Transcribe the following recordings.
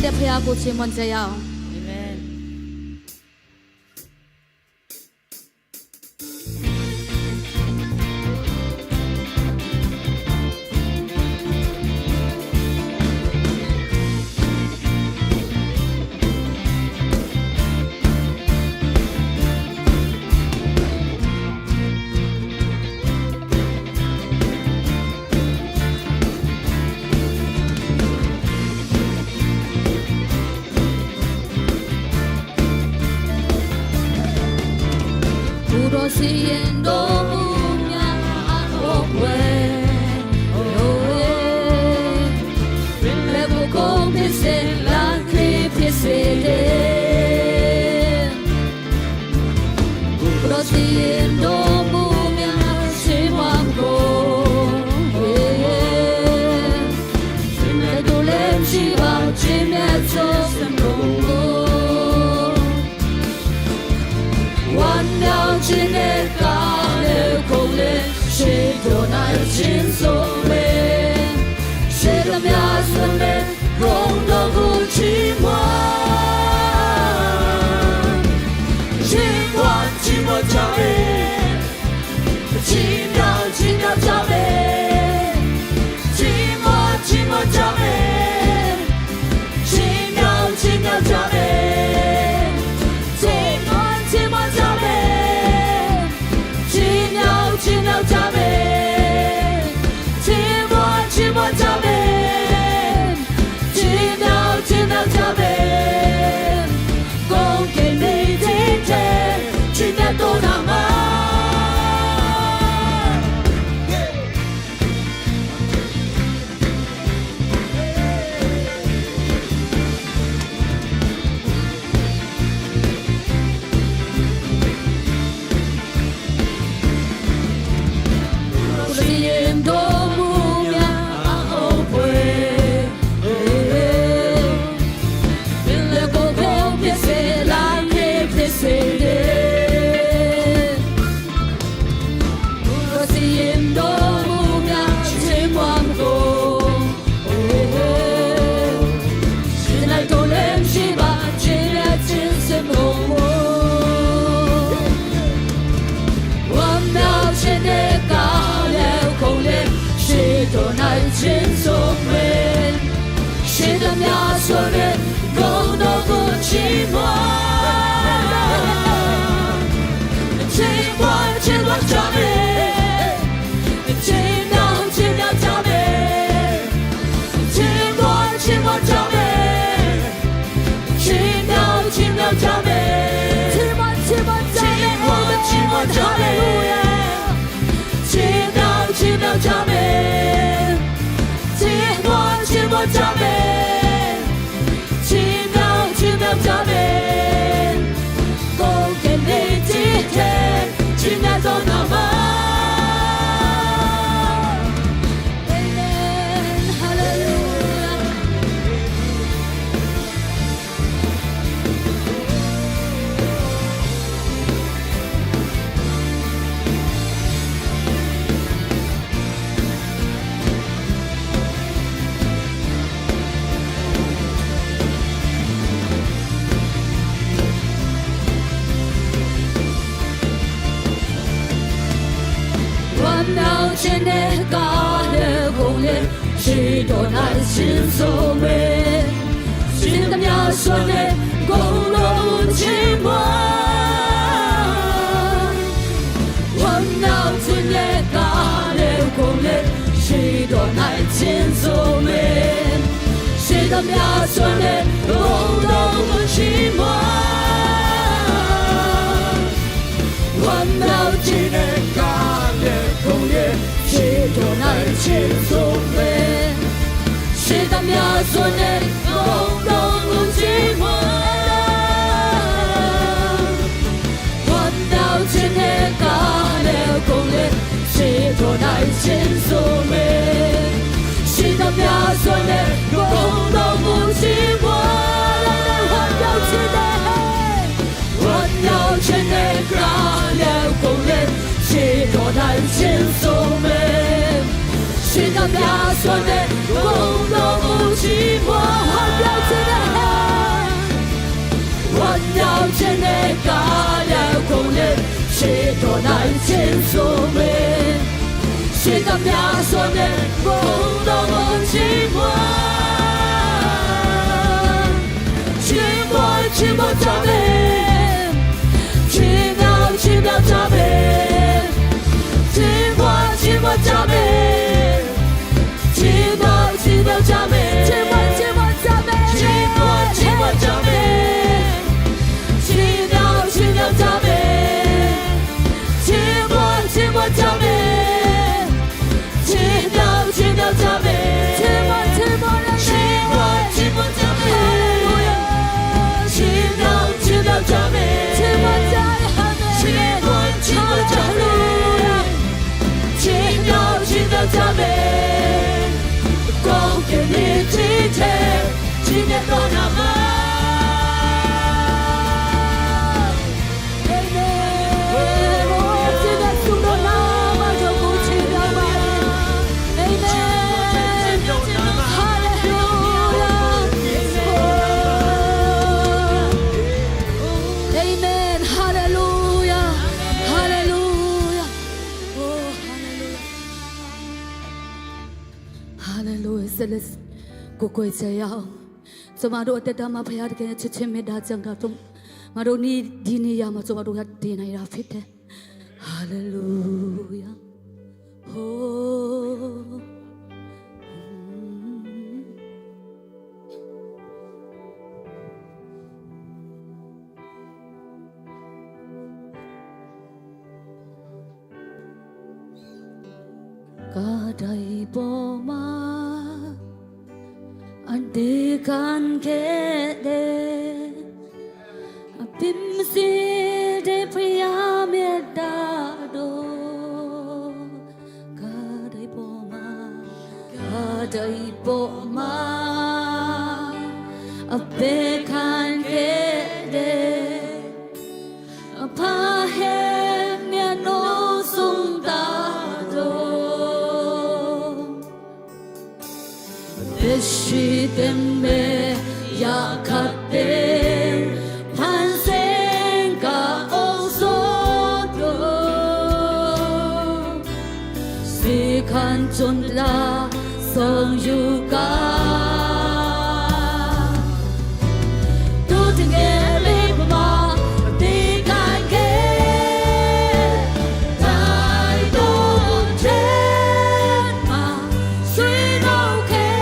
တဲ့ဖခင်ကိုချီးမွမ်းကြရအောင်အာမင်多是人都不妙我会人类不公平是难可以撇谁的多是人都不妙希望过人类都连希望只面做什么今天高了空了，谁都难轻松的，谁都秒算的，共同不寂寞，寂寞寂寞着迷，奇妙奇妙着迷，寂寞寂寞着迷，奇妙奇妙着迷。轻松的，谁的描述的，共同不寂寞。寂寞寂寞着迷，奇妙奇妙着迷，寂寞寂寞着迷，奇妙奇妙着迷，寂寞寂寞着迷，寂寞着迷，奇妙奇妙着迷。着迷，奇妙奇妙着迷，共给你今天奇妙中那么。Amen, Hallelujah。now 前的高的红颜，许多难心所为，心的描述的共同寂寞。我now 前的高的红颜，许多难心所为，心的描述的共同寂寞。我now 前的高的红颜，许多难心所为，心的描述的共同寂寞。我now 前的高的红颜，许多难心所为，心的描述的共同寂寞。我now 前的高的红颜，许多难心所为，心的描述的共同寂寞。我now 前的တော်နိုင်ခြင်းဆိုမေရှေ့ကပြဆိုတဲ့ဘုံတော်ကိုချီးမွမ်းချီးမွမ်းချီးမွမ်းကြမယ်ချီးမြှောက်ချီးမြှောက်ကြမယ်ချီးမွမ်းချီးမွမ်းကြမယ်ချီးမြှောက်ချီးမြှောက်ကြမယ်ချီးမွမ်းချီးမွမ်းကြမယ်ချီးမွမ်းချီးမွမ်းကြမယ်ချီးမြှောက်ချီးမြှောက်ကြမယ်ချီးမွမ်းချီးမွမ်းကြမယ်ချီးမြှောက်ချီးမြှောက်ကြမယ်ချီးမွမ်းချီးမွမ်းချီးမွမ်းချီးမွမ်းကြမယ်ချီးမြှောက်ချီးမြှောက်ကြမယ်ချီးမွမ်းကြမယ်ချီးမွမ်းချီးမွမ်းကြမယ်ချီးမြှောက်ချီးမြှောက်ကြမယ်ကောင်းကင်ရဲ့ချီးတဲ့ချီးမြှောက်တော်နာမကိုကိုချေအောင်ကျမတို့အတက်တာမှာဖခင်တကယ်ချစ်ချင်းမေတ္တာကြောင့်တော့ငါတို့ဒီနေရာမှာကျမတို့ကတည်နေတာဖြစ်တယ်ဟာလေလုယာဟိုကာဒိုင်ပေါ်မှာAde kan kede Apim si de priya meda do Kadai poma Ape kan kede Apa he mya no sung da do Deshi tembe yakate pansenga osodo Sikan chunla song yuga Tutingele mama tikake Tai do ma sweet okay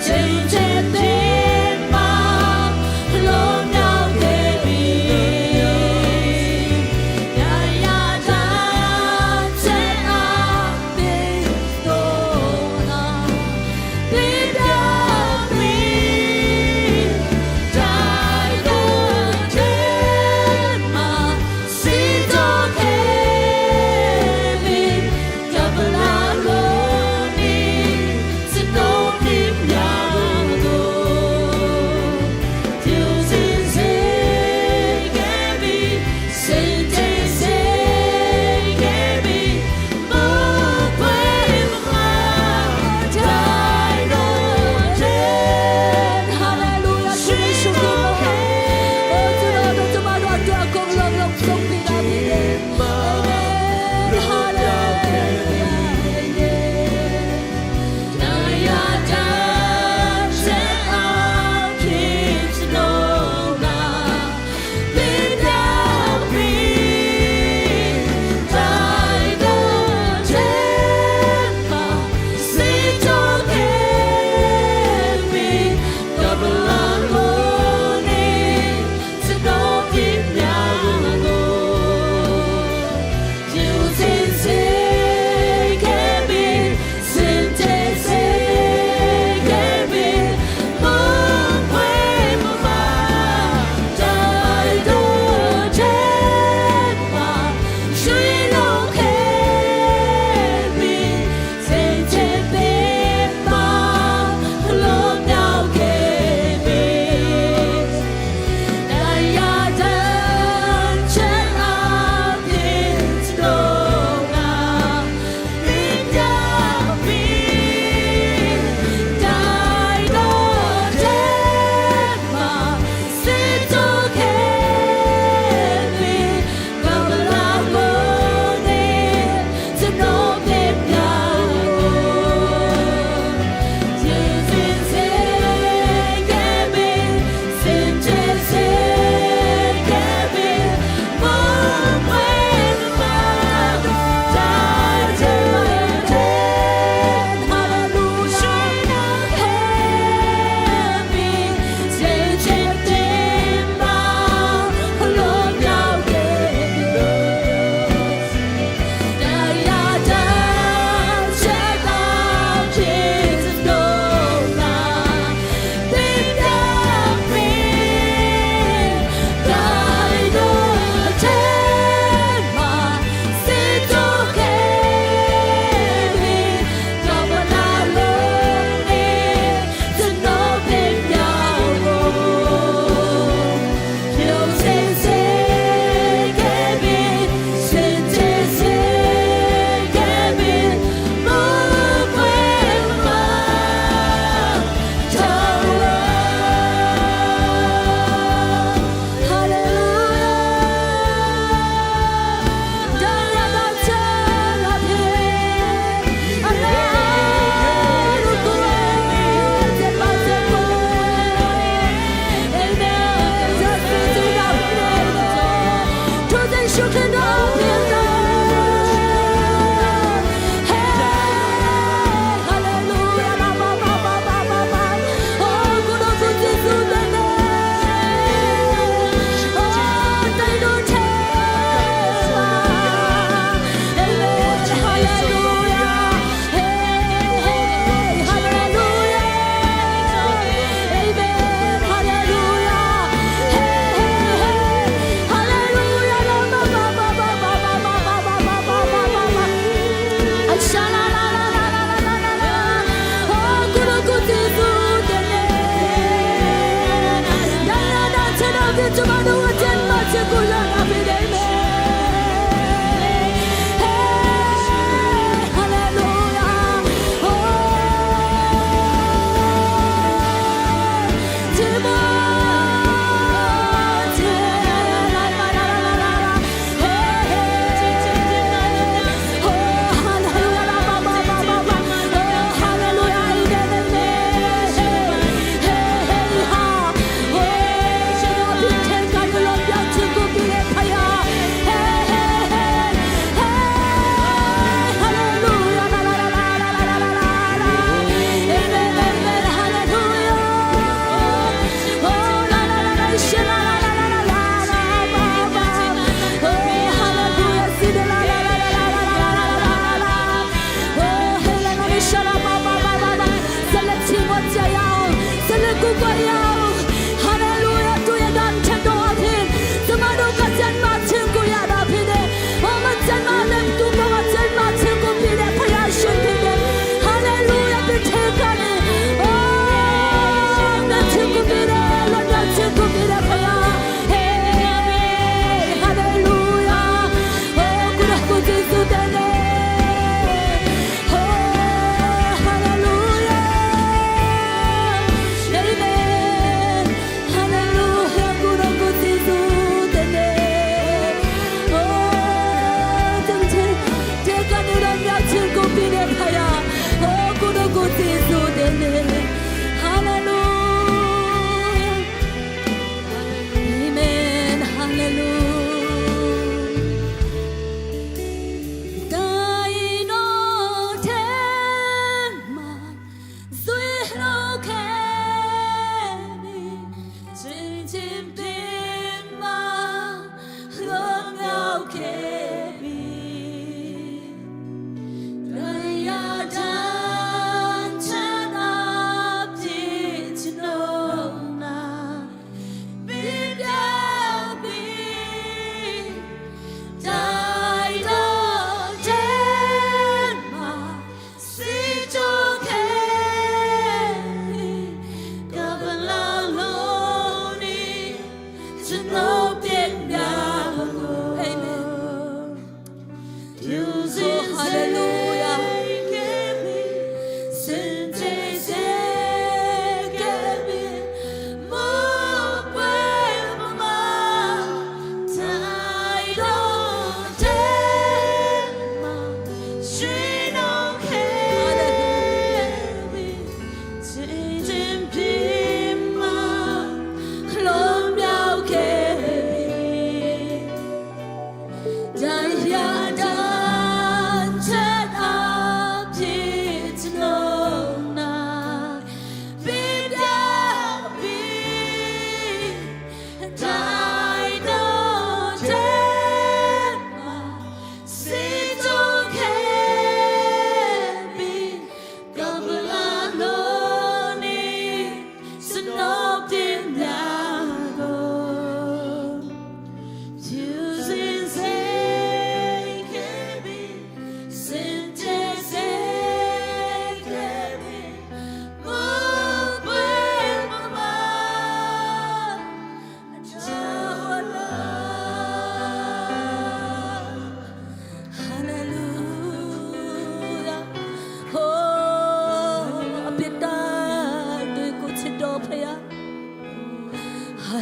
Change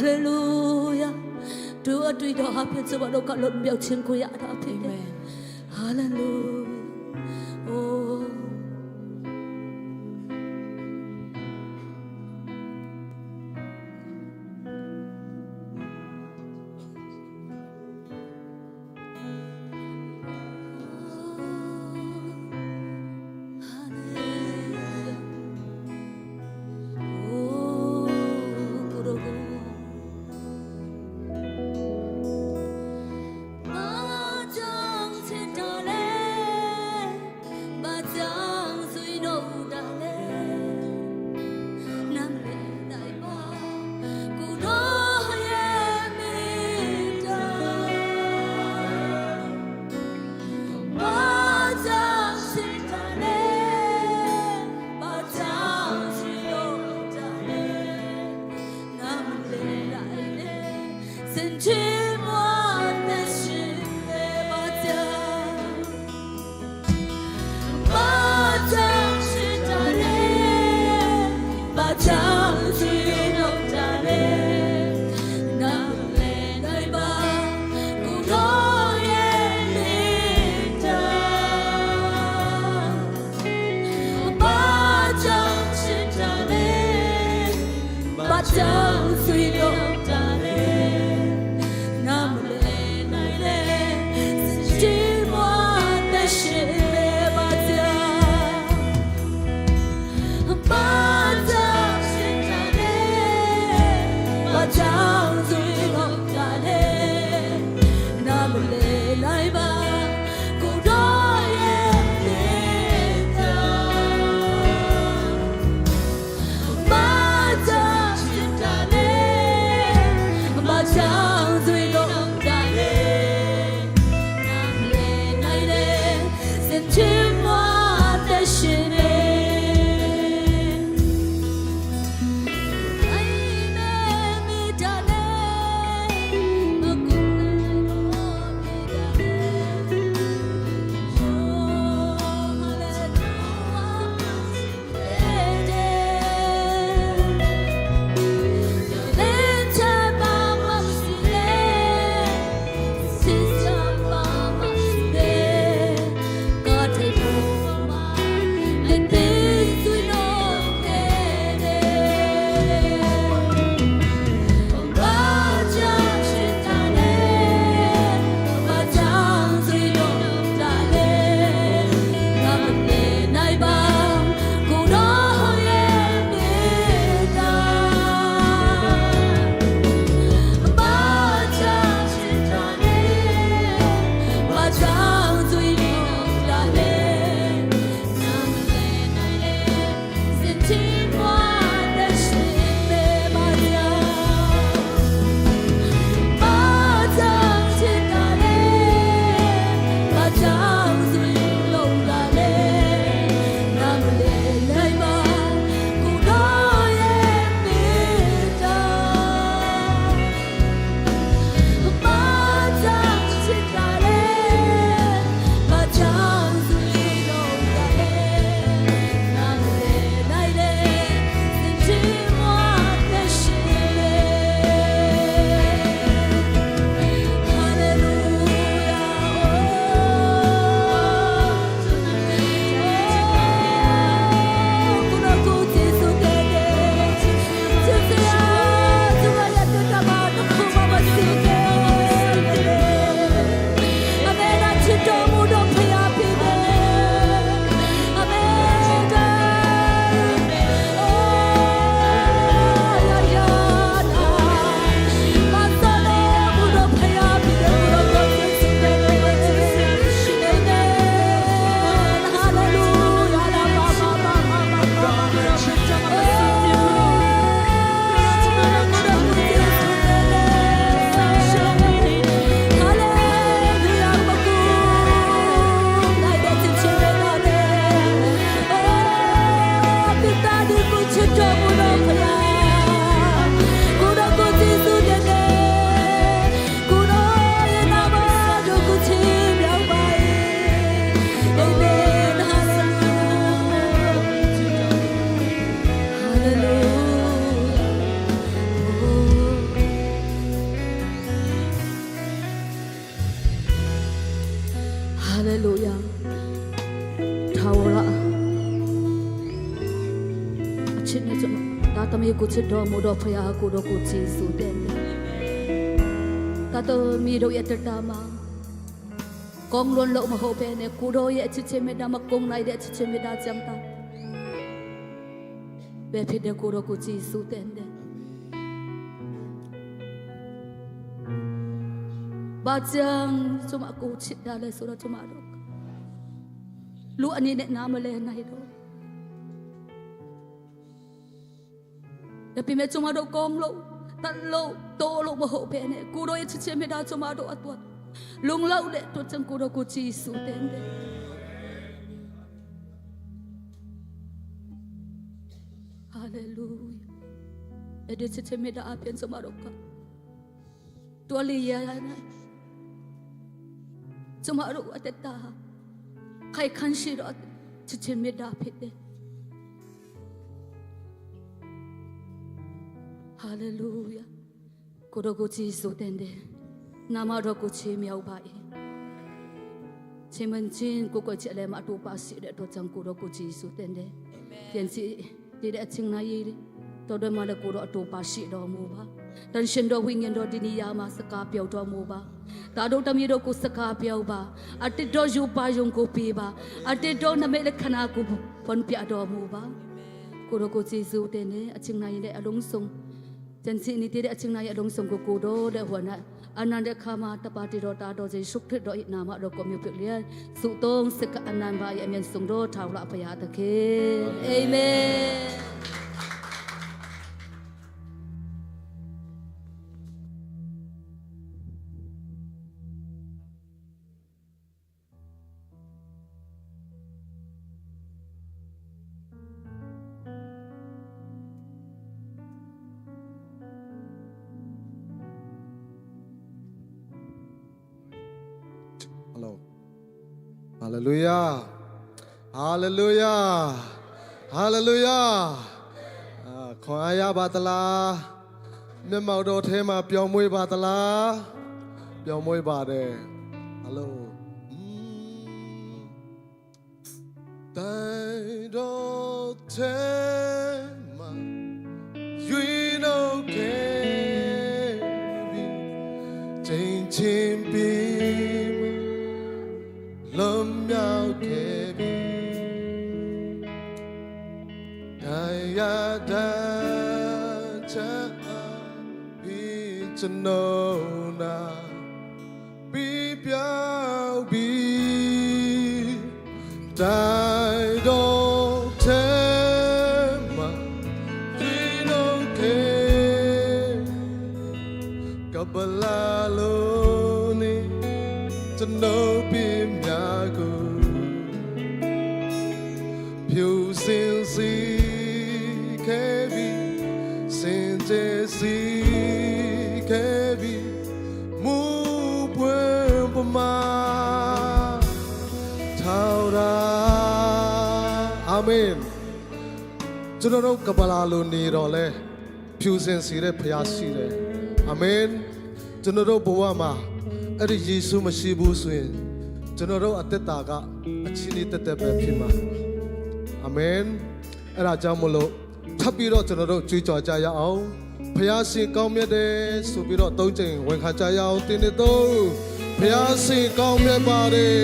Hallelujah တို့အတွေ့တော်ဟာဖြစ်စပါတော့ကလွတ်မြောက်ခြင်းကိုရတာဖြစ်တယ် Hallelujah Oh ချစ်နေကြမှာဒါသမီးကိုချစ်တော်မူတော့ဖရာကိုတော့ကိုကျေးဇူးတင်တယ်ဒါသမီးတို့ရဲ့တတာမှာကောင်းလွန်လို့မဟုတ်ပဲနဲ့ကိုတော်ရဲ့အချစ်ချင်းမေတ္တာမကုန်းနိုင်တဲ့အချစ်ချင်းမေတ္တာကြောင့်တာဘယ်ဖြစ်တဲ့ကိုတော်ကိုကျေးဇူးတင်တယ်ဘာကြောင့်ကျမကိုချစ်တာလဲဆိုတော့ကျမတို့လူအနေနဲ့နားမလဲနိုင်တော့ဒါပေမဲ့ကျမတို့ကောင်းလို့တလို့တိုးလို့မဟုတ်ပဲနဲ့ကိုတော်ရဲ့ချစ်ချင်းမေတ္တာကျမတို့အတွက်လုံလောက်တဲ့တို့ကြောင့်ကိုတော်ကိုကျေးဇူးတင်တယ်ဟာလေလုယာအဲ့ဒီချစ်ချင်းမေတ္တာအပြင်ကျမတို့ကတော်လီယာနာကျမတို့အတ္တခိုင်ခန့်ရှိတော့ချစ်ချင်းမေတ္တာဖြစ်တယ်ဟာလေလုယာကိုတော်ကိုကျေးဇူးတင်တယ်နာမတော်ကိုချီးမြှောက်ပါ၏ချင်းမချင်းကိုကိုချစ်လဲမအတူပါစီတဲ့တော့ကြောင့်ကိုတော်ကိုကျေးဇူးတင်တယ်ပြန်စီဒီတဲ့အချင်းနိုင်ရည်တော်တော်မှလည်းကိုတော်အတူပါရှိတော်မူပါတန်ရှင်တော်ဝိညာဉ်တော်ဒီနေရာမှာစကားပြောတော်မူပါဒါတို့တမီးတို့ကိုစကားပြောပါအတ္တတော်ယူပါယုံကိုပေးပါအတ္တတော်နမိတ်ခနာကိုဖွင့်ပြတော်မူပါကိုတော်ကိုကျေးဇူးတင်တယ်အချင်းနိုင်တဲ့အလုံးစုံကျန်စီနေတဲ့အချင်းနိုင်အလုံးစုံကိုတော်တဲ့ဟောနာအနန္တခါမှာတပါတီတော်တာတော်စေရှုခရစ်တော်၏နာမတော်ကိုမြှုပ်ပြလျက်သုတုံးစကအနန္တရဲ့အမြင့်ဆုံးတော်ထောက်လာဖရာသခင်အာမင်ဟာလေလုယာဟာလေလုယာဟာလေလုယာခွန်အားရပါသလားမျက်မှောက်တော်ထဲမှာပျော်မွေ့ပါသလားပျော်မွေ့ပါတယ်ဟယ်လိုတိုင်တော်ထဲမှာယူနိုကေချင်းချင်းပီလုံမြောက်ခဲ့ပြီတရားတန်ချာပြီးကျွန်တော်နာပြီးပြောက်ပြီးတိုင်းတော်ထဲမှာဒီလိုကေကပလာလို့နေကျွန်တော်ပြီးဖြူစင်စီခဲ့ပြီစင်ကြယ်စီခဲ့ပြီမူပွင့်ပမာထောက်တာအာမင်ကျွန်တော်တို့ကပလာလိုနေတော့လဲဖြူစင်စီတဲ့ဖခင်ရှိတယ်အာမင်ကျွန်တော်တို့ဘဝမှာအဲ့ဒီယေရှုမရှိဘူးဆိုရင်ကျွန်တော်တို့အသက်တာကအချင်းလေးတက်တက်ပဲဖြစ်မှာအာမင်အဲ့ဒါကြောင့်မလို့ထပ်ပြီးတော့ကျွန်တော်တို့ကြွေးကြော်ကြရအောင်ဖခင်ရှင်ကောင်းမြတ်တယ်ဆိုပြီးတော့သုံးချိန်ဝန်ခံကြရအောင်တင်းနေတော့ဖခင်ရှင်ကောင်းမြတ်ပါတယ်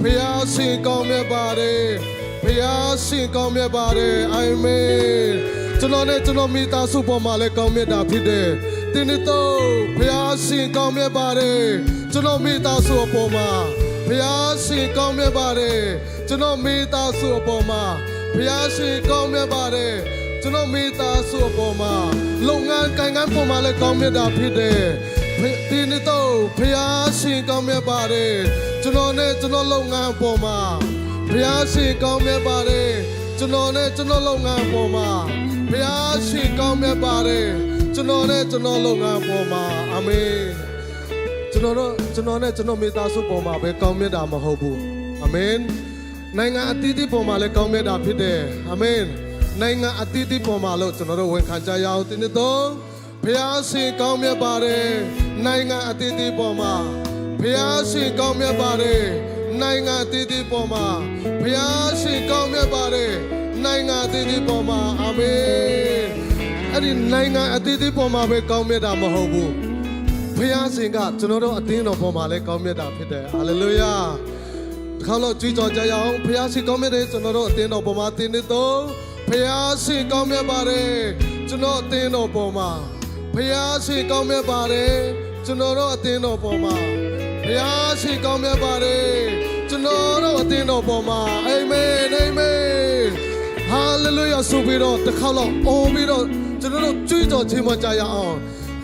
ဖခင်ရှင်ကောင်းမြတ်ပါတယ်ဖခင်ရှင်ကောင်းမြတ်ပါတယ်အာမင်ကျွန်တော်နဲ့ကျွန်တော်မိသားစုပေါ်မှာလည်းကောင်းမြတ်တာဖြစ်တယ်တင်းနေတော့ဖခင်ရှင်ကောင်းမြတ်ပါတယ်ကျွန်တော်မိသားစုအပေါ်မှာဖခင်ရှင်ကောင်းမြတ်ပါတယ်ကျွန်တော်မိသားစုအပေါ်မှာဖခင်ရှင်ကောင်းမြတ်ပါတယ်ကျွန်တော်မိသားစုအပေါ်မှာလုပ်ငန်းကိုင်ငန်းပေါ်မှာလည်းကောင်းမြတ်တာဖြစ်တယ်ဒီနေ့တော့ဖခင်ရှင်ကောင်းမြတ်ပါတယ်ကျွန်တော်နဲ့ကျွန်တော်လုပ်ငန်းပေါ်မှာဖခင်ရှင်ကောင်းမြတ်ပါတယ်ကျွန်တော်နဲ့ကျွန်တော်လုပ်ငန်းပေါ်မှာဖခင်ရှင်ကောင်းမြတ်ပါတယ်ကျွန်တော်နဲ့ကျွန်တော်လုပ်ငန်းပေါ်မှာအာမင်ကျွန်တော်နဲ့ကျွန်တော်မိသားစုပေါ်မှာပဲကောင်းမြတ်တာမဟုတ်ဘူးအာမင်နိုင်ငံအသီးသီးပေါ်မှာလည်းကောင်းမြတ်တာဖြစ်တယ်အာမင်နိုင်ငံအသီးသီးပေါ်မှာလို့ကျွန်တော်တို့ဝန်ခံကြရအောင်ဒီနေ့တော့ဖခင်ရှင်ကောင်းမြတ်ပါတယ်နိုင်ငံအသီးသီးပေါ်မှာဖခင်ရှင်ကောင်းမြတ်ပါတယ်နိုင်ငံအသီးသီးပေါ်မှာဖခင်ရှင်ကောင်းမြတ်ပါတယ်နိုင်ငံအသီးသီးပေါ်မှာအာမင် နိုင်ငံအသီးသီးပေါ်မှာပဲကောင်းမြတ်တာမဟုတ်ဘူးဖခင်ရှင်ကကျွန်တော်တို့အသင်းတော်ပေါ်မှာလည်းကောင်းမြတ်တာဖြစ်တယ်ဟာလေလုယာဒီခါတော့ကြွေးကြော်ကြရအောင်ဖခင်ရှင်ကောင်းမြတ်တယ်ကျွန်တော်တို့အသင်းတော်ပေါ်မှာသင်နေတော့ဖခင်ရှင်ကောင်းမြတ်ပါတယ်ကျွန်တော်အသင်းတော်ပေါ်မှာဖခင်ရှင်ကောင်းမြတ်ပါတယ်ကျွန်တော်တို့အသင်းတော်ပေါ်မှာဖခင်ရှင်ကောင်းမြတ်ပါတယ်ကျွန်တော်တို့အသင်းတော်ပေါ်မှာအာမင်အာမင်ဟာလေလုယာဆိုပြီးတော့တစ်ခါတော့အော်ပြီးတော့ကျွန်တော်တို့ကြွေးကြော်ခြင်းမကြရအောင်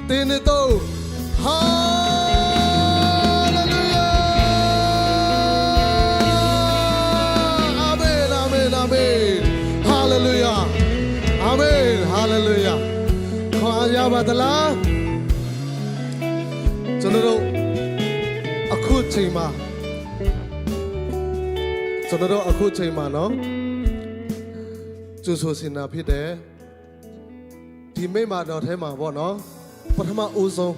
သင်နေတော့ဟာလေလုယာအာမင်အာမင်အာမင်ဟာလေလုယာအာမင်ဟာလေလုယာခေါ်ရပါသလားကျွန်တော်တို့အခုချိန်မှာကျွန်တော်တို့အခုချိန်မှာနော်ကျူဆိုစင်နာဖြစ်တယ်ဒီမိမတော်ထဲမှာပေါ့နော်ပထမဦးဆုံး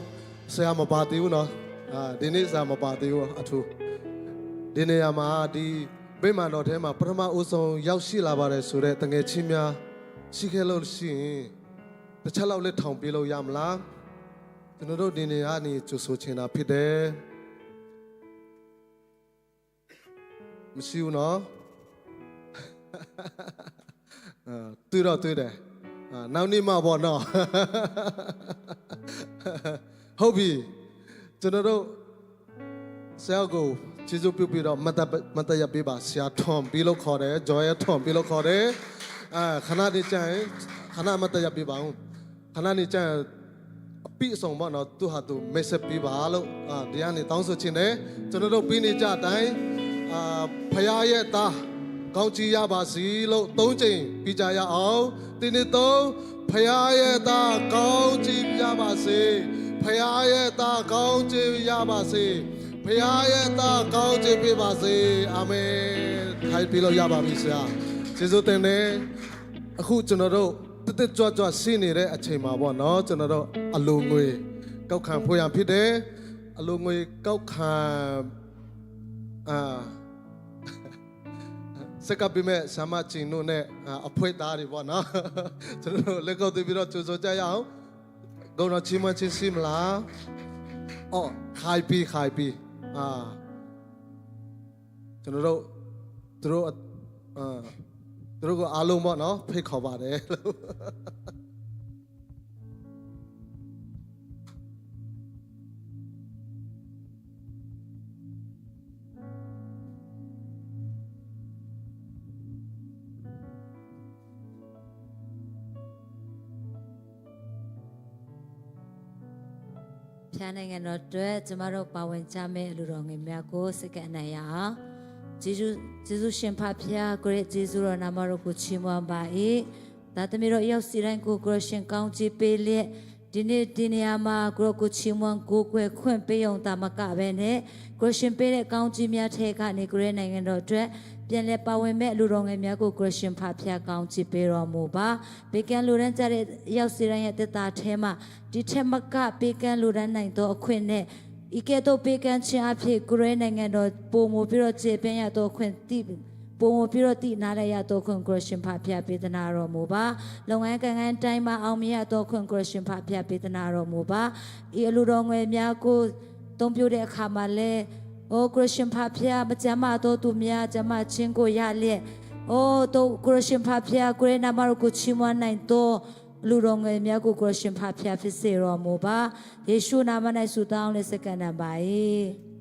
ဆရာမပါသေးဘူးနော်ဒီနေ့ဆရာမပါသေးဘူးအထူးဒီနေရာမှာဒီမိမတော်ထဲမှာပထမဦးဆုံးရောက်ရှိလာပါတယ်ဆိုတော့တငယ်ချင်းများရှိခဲ့လို့ရှိရင်တစ်ချက်လောက်လက်ထောင်ပြေးလို့ရမလားကျွန်တော်တို့ဒီနေရာနေကျူဆိုချင်တာဖြစ်တယ်မရှိဘူးနော်တွေ့တော့တွေ့တယ်နောက်နေ့မှပေါ့နော်ဟုတ်ပြီကျွန်တော်တို့ဆရာကိုကျေးဇူးပြုပြီးတော့မတရပေးပါဆရာထွန်ပြီးလို့ခေါ်တယ်ဂျော်ရထွန်ပြီးလို့ခေါ်တယ်ခဏနေကျရင်ခဏမတရပေးပါဦးခဏနေကျရင်အပိအဆောင်ပေါ့နော်သူဟာသူ message ပေးပါလို့ဒီကနေတောင်းဆိုချင်တယ်ကျွန်တော်တို့ပြီးနေကြတိုင်းဖရာရဲ့သားကောင်းချီးရပါစီလို့၃ချိန်ပြီးကြရအောင်ဒီနေ့သုံးဖရာရဲ့သားကောင်းချီးရပါစေဖရာရဲ့သားကောင်းချီးရပါစေဖရာရဲ့သားကောင်းချီးပေးပါစေအာမင်ခိုင်းပြီးလို့ရပါပြီဆရာကျေးဇူးတင်တယ်အခုကျွန်တော်တို့တက်ကြွကြွရှင်းနေတဲ့အချိန်မှာပေါ့နော်ကျွန်တော်တို့အလိုငွေကောက်ခံဖို့ရဖြစ်တယ်အလိုငွေကောက်ခံစကပ်ပြီးမဲ့ဆမချင်းတို့နဲ့အဖွဲသားတွေပေါ့နော်ကျွန်တော်တို့လက်ကောက်သွေးပြီးတော့ကြိုးစိုးကြရအောင်ဂုဏ်တော်ချီးမွမ်းခြင်းရှိမလားအော်ခိုင်ပြီးကျွန်တော်တို့သူတို့ကအားလုံးပေါ့နော်ဖိတ်ခေါ်ပါတယ်လို့ဖြားနိုင်ငံတော်အတွက်ကျမတို့ပါဝင်ကြမယ့်လူတော်ငယ်များကိုစိတ်ကအနိုင်ရအောင်ဂျေဇုရှင်ဖဖျားကိုရဲ့ဂျေဇုတော်နာမတော်ကိုချီးမွမ်းပါ၏ဒါသမီးတို့ရောက်စီတိုင်းကိုကိုရှင်ကောင်းချီးပေးလျက်ဒီနေ့ဒီနေရာမှာကိုချီးမွမ်းကိုကွယ်ခွင့်ပေးအောင်တာမကပဲနဲ့ကိုရှင်ပေးတဲ့ကောင်းချီးများထဲကနေကိုရဲ့နိုင်ငံတော်အတွက်ပြန်လဲပါဝင်မဲ့လူတော်ငယ်များကိုကိုရှင်ဖဖျားကောင်းချီးပေးတော်မူပါဘေကန်လူရန်ကြတဲ့ရောက်စီတိုင်းရဲ့တက်တာထဲမှာဒီထက်မကဘေကန်လူရန်နိုင်သောအခွင့်နဲ့ဤကဲ့သို့ပေးကမ်းခြင်းအဖြစ်ကိုရဲနိုင်ငံတော်ပုံမူပြီးတော့ခြေပြင်းရတော့ခွင့်တိပုံမူပြီးတော့တိနားရရတော့ခွင့်ကိုရှင်ဖဖျားပေးသနာတော်မူပါလုပ်ငန်းကံတိုင်းမှာအောင်မြင်ရတော့ခွင့်ကိုရှင်ဖဖျားပေးသနာတော်မူပါဤအလူတော်ငွေများကိုတုံးပြတဲ့အခါမှာလဲအိုကိုရှင်ဖဖျားမကြမ်းမတော့သူများကြမ်းမချင်းကိုရလျက်အိုတော့ကိုရှင်ဖဖျားကိုရဲနာမတော်ကိုချီးမွမ်းနိုင်တော့လူတော်ငယ်များကိုကိုရှင်ဖဖျားဖြစ်စေတော်မူပါယေရှုနာမ၌ဆုတောင်းလက်စက္ကန့်နံပါ၏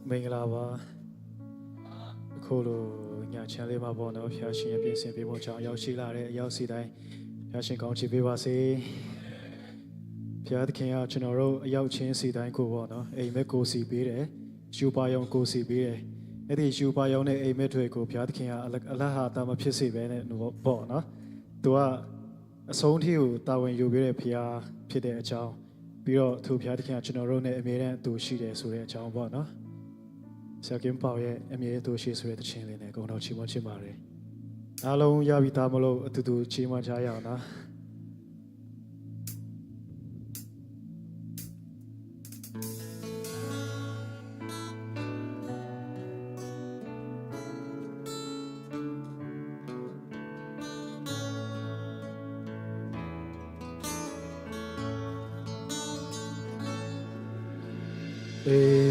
မင်္ဂလာပါအခုလိုညချမ်းလေးမှာပေါ့နော်ဖျားရှင်ရဲ့ပြင်ဆင်ပေးဖို့ကြောင့်ရောက်ရှိလာတဲ့အရောက်စီတိုင်းဖျားရှင်ကောင်းချီးပေးပါစေဖျားသခင်ကကျွန်တော်တို့အရောက်ချင်းစီတိုင်းကိုပေါ့နော်အိမ်မက်ကိုစီပေးတယ်ယူပါယုံကိုစီပေးတယ်အဲ့ဒီယူပါယုံနဲ့အိမ်မက်တွေကိုဖျားသခင်ကအလဟာတာမဖြစ်စေပဲနဲ့ပေါ့နော်သူကအဆုံးထိကိုတာဝန်ယူပေးတဲ့ဖျားဖြစ်တဲ့အကြောင်းပြီးတော့သူဖျားသခင်ကကျွန်တော်တို့နဲ့အမြဲတမ်းအတူရှိတယ်ဆိုတဲ့အကြောင်းပေါ့နော်ဆရာကင်ပေါရဲ့အမြဲတူရှိဆိုတဲ့တခြင်းလေးနဲ့ဂုဏ်တော်ချီးမွမ်းချင်ပါတယ်အားလုံးရပြီးသားမလို့အတူတူချီးမွမ်းကြရအောင်နော် Amen.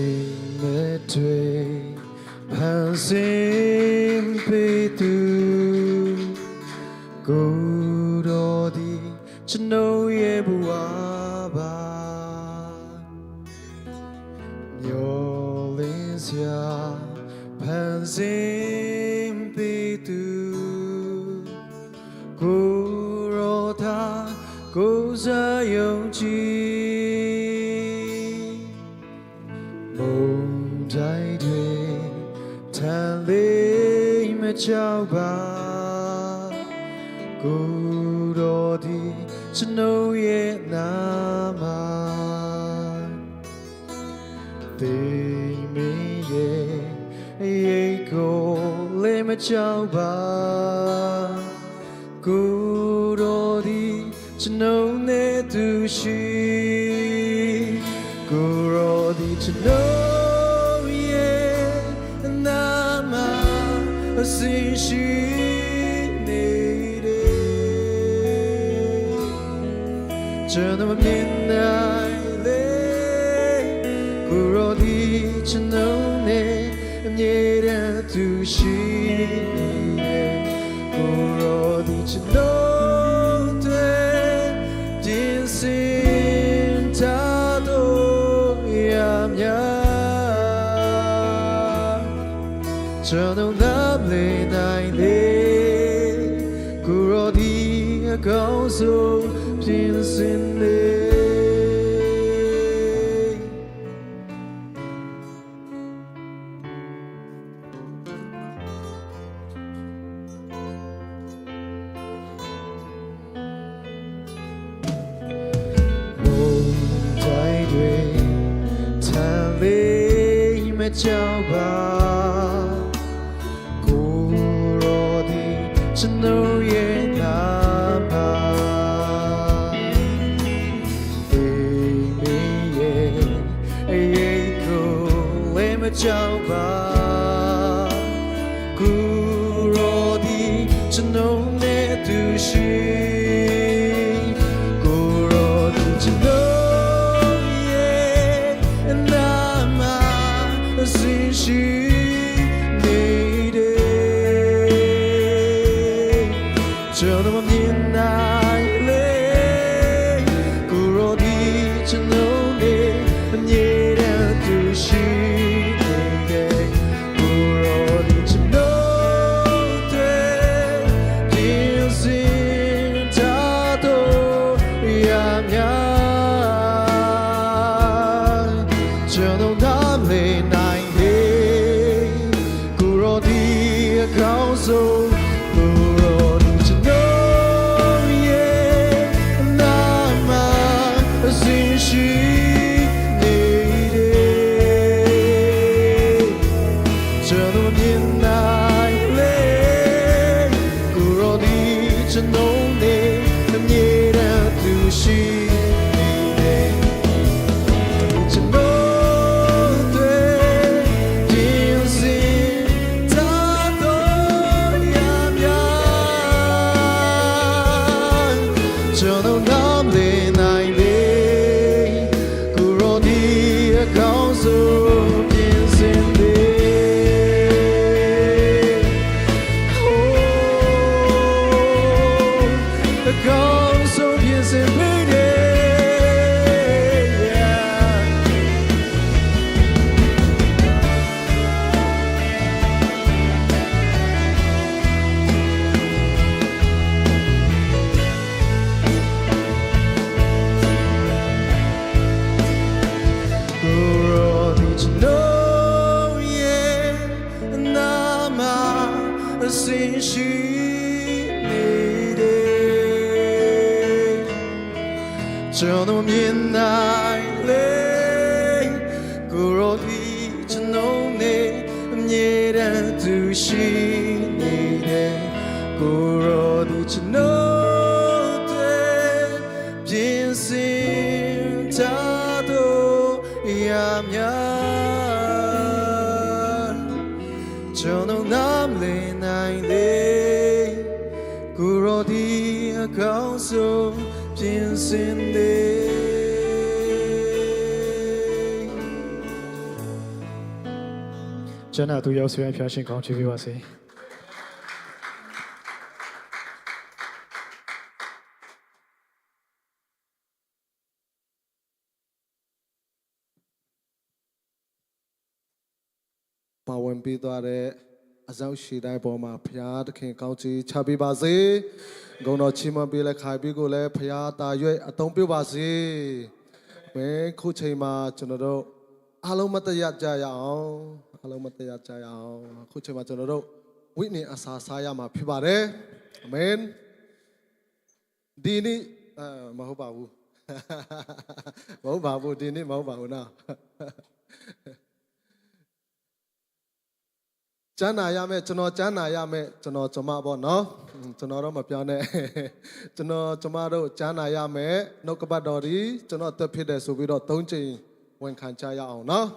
Hansim Petu Gurodi Chano Yebuaba Yolinsia Hansim Petu Gurota Goza Yongji Dai dwe tan le ma chao ba Gu ro di chano ye na ma Te me ye ye ko le ma chao ba Gu ro di chano ne tu shi Gu ro di chano Sin she needed Turn of midnight Kurodi Chanone Niera to she Kurodi Chanote Dinsin Tado Yam Yam Turn of lovely night Kurodi a council Pins in Chano ye na ma me ye ko le ma chao ba Ku ro di chano ne tu shi Ku ro di chano ye na ma sin shi Turn of midnight lay Kurodi Chanone Niera to she Kurodi Chanote Dinsin Tato Yam Yam Turn of midnight lay Kurodi Council Sin she needed Turn of midnight lay Kurodi Chanone Niera to she needed Kurodi Chanote Dinsin Tado Yam Yam Turn of namle Kurodi a council Pins in ကျမ်းနာသူရောက်စီတိုင်းဖျားရှင်ကောင်းချီးပေးပါစေပါဝင်ပြီးသွားတဲ့အစောရှိတိုင်းပေါ်မှာဖရာသခင်ကောင်းချီးချပေးပါစေဂုဏ်တော်ချီးမွမ်းပေးလက်ခိုင်ပြီးကိုလည်းဖရာတာရွေ့အသုံးပြုပါစေဘယ်ခုချိန်မှာကျွန်တော်တို့အားလုံးမတရားကြရအောင်အားလုံးမတရားကြရအောင်ခုချိန်မှာကျွန်တော်တို့ဝိညာဉ်အစာစားရမှာဖြစ်ပါတယ်အာမင်ဒီနေ့မဟုတ်ပါဘူးမဟုတ်ပါဘူးဒီနေ့မဟုတ်ပါဘူးနော်ကျမ်းနာရမယ်ကျွန်တော်ကျမ်းနာရမယ်ကျွန်တော်ကျမပေါ့နော်ကျွန်တော်တော့မပြောနဲ့ကျွန်တော်ကျမတို့ကျမ်းနာရမယ်နှုတ်ကပတ်တော်ဒီကျွန်တော်တက်ဖြစ်တယ်ဆိုပြီးတော့၃ချိန်ဝန်ခံကြရအောင်နော်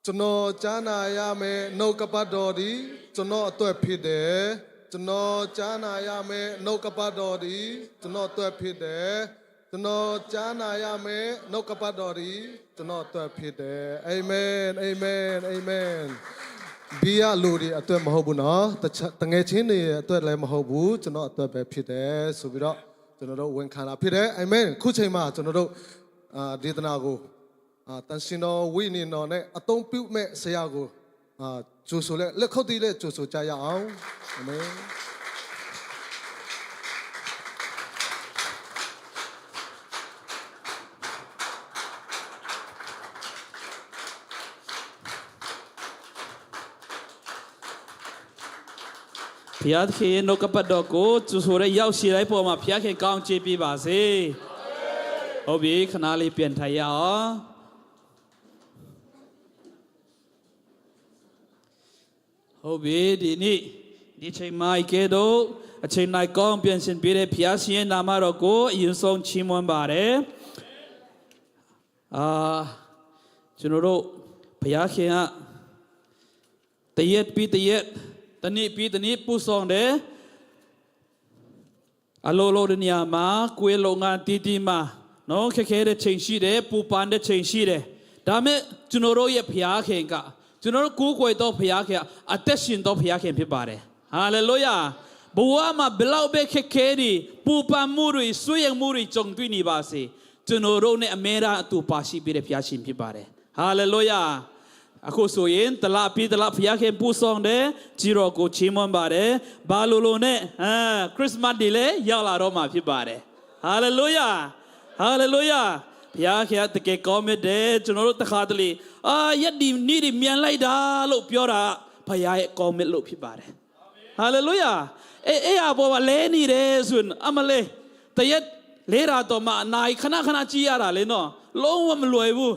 ကျွန်တော်ကျမ်းနာရမယ်နှုတ်ကပတ်တော်ဒီကျွန်တော်အတွက်ဖြစ်တယ်ကျွန်တော်ကျမ်းနာရမယ်နှုတ်ကပတ်တော်ဒီကျွန်တော်အတွက်ဖြစ်တယ်ကျွန်တော်ကျမ်းနာရမယ်နှုတ်ကပတ်တော်ဒီကျွန်တော်အတွက်ဖြစ်တယ်အာမင်အာမင်အာမင်ဒီရလူတွေအတွက်မဟုတ်ဘူးနော်တငယ်ချင်းတွေအတွက်လည်းမဟုတ်ဘူးကျွန်တော်အတွက်ပဲဖြစ်တယ်ဆိုပြီးတော့ကျွန်တော်တို့ဝန်ခံတာဖြစ်တယ်အာမင်ခုချိန်မှာကျွန်တော်တို့ဒေသနာကိုတန်ရှင်တော်ဝိညာဉ်တော်နဲ့အသုံးပြုမဲ့ဆရာကိုကြိုဆိုလက်ခုပ်တီးလက်ကြိုဆိုကြရအောင်အာမင်ဖျားခင်နှုတ်ကပတ်တော်ကိုသူဆိုရဲရောက်ရှိတိုင်းပေါ်မှာဖျားခင်ကောင်းချီးပေးပါစေဟုတ်ပြီခဏလေးပြန်ထိုင်ရအောင်ဟုတ်ပြီဒီနေ့ဒီချိန်မှာကဲတော့အချိန်တိုင်းကောင်းပြန်ရှင်ပေးတဲ့ဖျားရှင်နာမတော်ကိုအရင်ဆုံးချီးမွမ်းပါတယ်ကျွန်တော်တို့ဖျားခင်ကတရက်ပြီးတရက်တနေ့ပြီးတနေ့ပူဆောင်တယ်အလိုလိုတဲ့နေရာမှာကိုယ်လုံငန်းတီမှာနော်ခက်ခဲတဲ့ချိန်ရှိတယ်ပူပန်တဲ့ချိန်ရှိတယ်ဒါမဲ့ကျွန်တော်တို့ရဲ့ဖခင်ခင်ကကျွန်တော်တို့ကိုးကွယ်တော့ဖခင်ခင်အသက်ရှင်တော့ဖခင်ခင်ဖြစ်ပါတယ်ဟာလေလုယာဘဝမှာဘလောက်ပဲခက်ခဲတွေပူပန်မှုတွေဆွေးရမှုတွေကြုံတွေ့နေပါစေကျွန်တော်တို့နဲ့အမြဲတမ်းအတူပါရှိပေးတဲ့ဖခင်ရှင်ဖြစ်ပါတယ်ဟာလေလုယာအခုဆိုရင်တလားပြီးတလားဖျားခင်ပူဆောင်တယ်ကြီးတော်ကိုချီးမွမ်းပါတယ်ဘာလို့နဲ့ခရစ်စမတ်ဒီလေရောက်လာတော့မှာဖြစ်ပါတယ်ဟာလေလုယာဟာလေလုယာဖျားခင်တကယ်ကောင်းမြတ်တယ်ကျွန်တော်တို့တခါတလေရက်ဒီနေ့ဒီမြန်လိုက်တာလို့ပြောတာဖျားရဲ့ကောင်းမြတ်လို့ဖြစ်ပါတယ်ဟာလေလုယာအေးအပေါ်မှာလဲနေတယ်ဆိုရင်အမလေးတရက်လဲတာတော့မှအနာခဏခဏကြည့်ရတာလေနော်လုံးဝမလွယ်ဘူး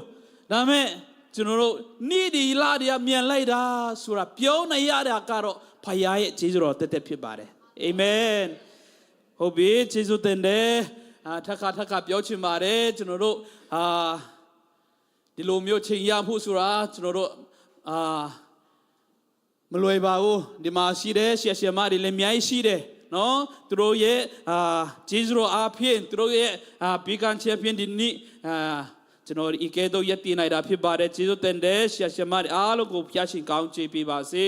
ဒါမဲ့ကျွန်တော်တို့နေ့ဒီလာဒီမြန်လိုက်တာဆိုတာပြောနေရတာကတော့ဖခင်ရဲ့ကျေးဇူးတော်တက်တက်ဖြစ်ပါတယ်အာမင်ဟုတ်ပြီကျေးဇူးတင်တယ်ထပ်ခါပြောချင်ပါတယ်ကျွန်တော်တို့ဒီလိုမျိုးချိန်ရမှုဆိုတာကျွန်တော်တို့မလွယ်ပါဘူးဒီမှာရှိတယ်ဆရာမတွေလည်းအများကြီးရှိတယ်နော်သူတို့ရဲ့ကျေးဇူးတော်အားဖြင့်သူတို့ရဲ့ဘေးကချမ်းဖြင့်ဒီနေ့ကျွန်တော်ဤကဲ့သို့ရည်တည်နိုင်တာဖြစ်ပါတယ်ကျေးဇူးတင်တယ်ဆရာဆရာမတွေအားလုံးကိုဖျားရှင်ကောင်းချီးပေးပါစေ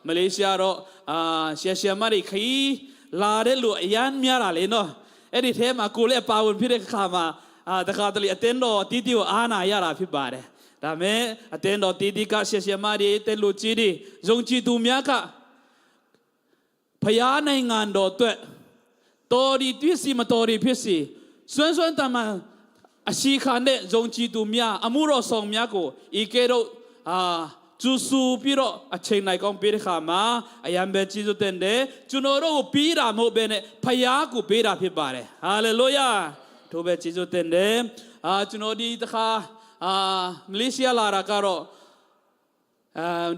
မလေးရှားတော့ဆရာဆရာမတွေခီးလာတဲ့လူအရန်များတာလေနော်အဲ့ဒီထဲမှာကိုလည်းပါဝင်ဖြစ်တဲ့ခါမှာတခါတလေအတင်းတော်တီးတီကိုအားနာရတာဖြစ်ပါတယ်ဒါမဲ့အတင်းတော်တီးတီကဆရာဆရာမတွေတဲ့လူကြီးတွေယုံကြည်သူများကဖျားနိုင်ငံတော်အတွက်တော်ဒီပြည့်စီမတော်ဒီဖြစ်စီစွန်းစွန်းတမန်အရှိခါနဲ့ယုံကြည်သူများအမှုတော်ဆောင်များကိုဤကဲ့သို့ကျူဆူပြီးတော့အချိန်နိုင်ကောင်းပေးတဲ့ခါမှာအယံပဲကျေးဇူးတင်တယ်ကျွန်တော်တို့ကိုပြီးတာမဟုတ်ဘဲနဲ့ဖယားကိုပေးတာဖြစ်ပါတယ်ဟာလေလုယာထို့ပဲကျေးဇူးတင်တယ်ကျွန်တော်ဒီတခါမလေးရှားလာတာကတော့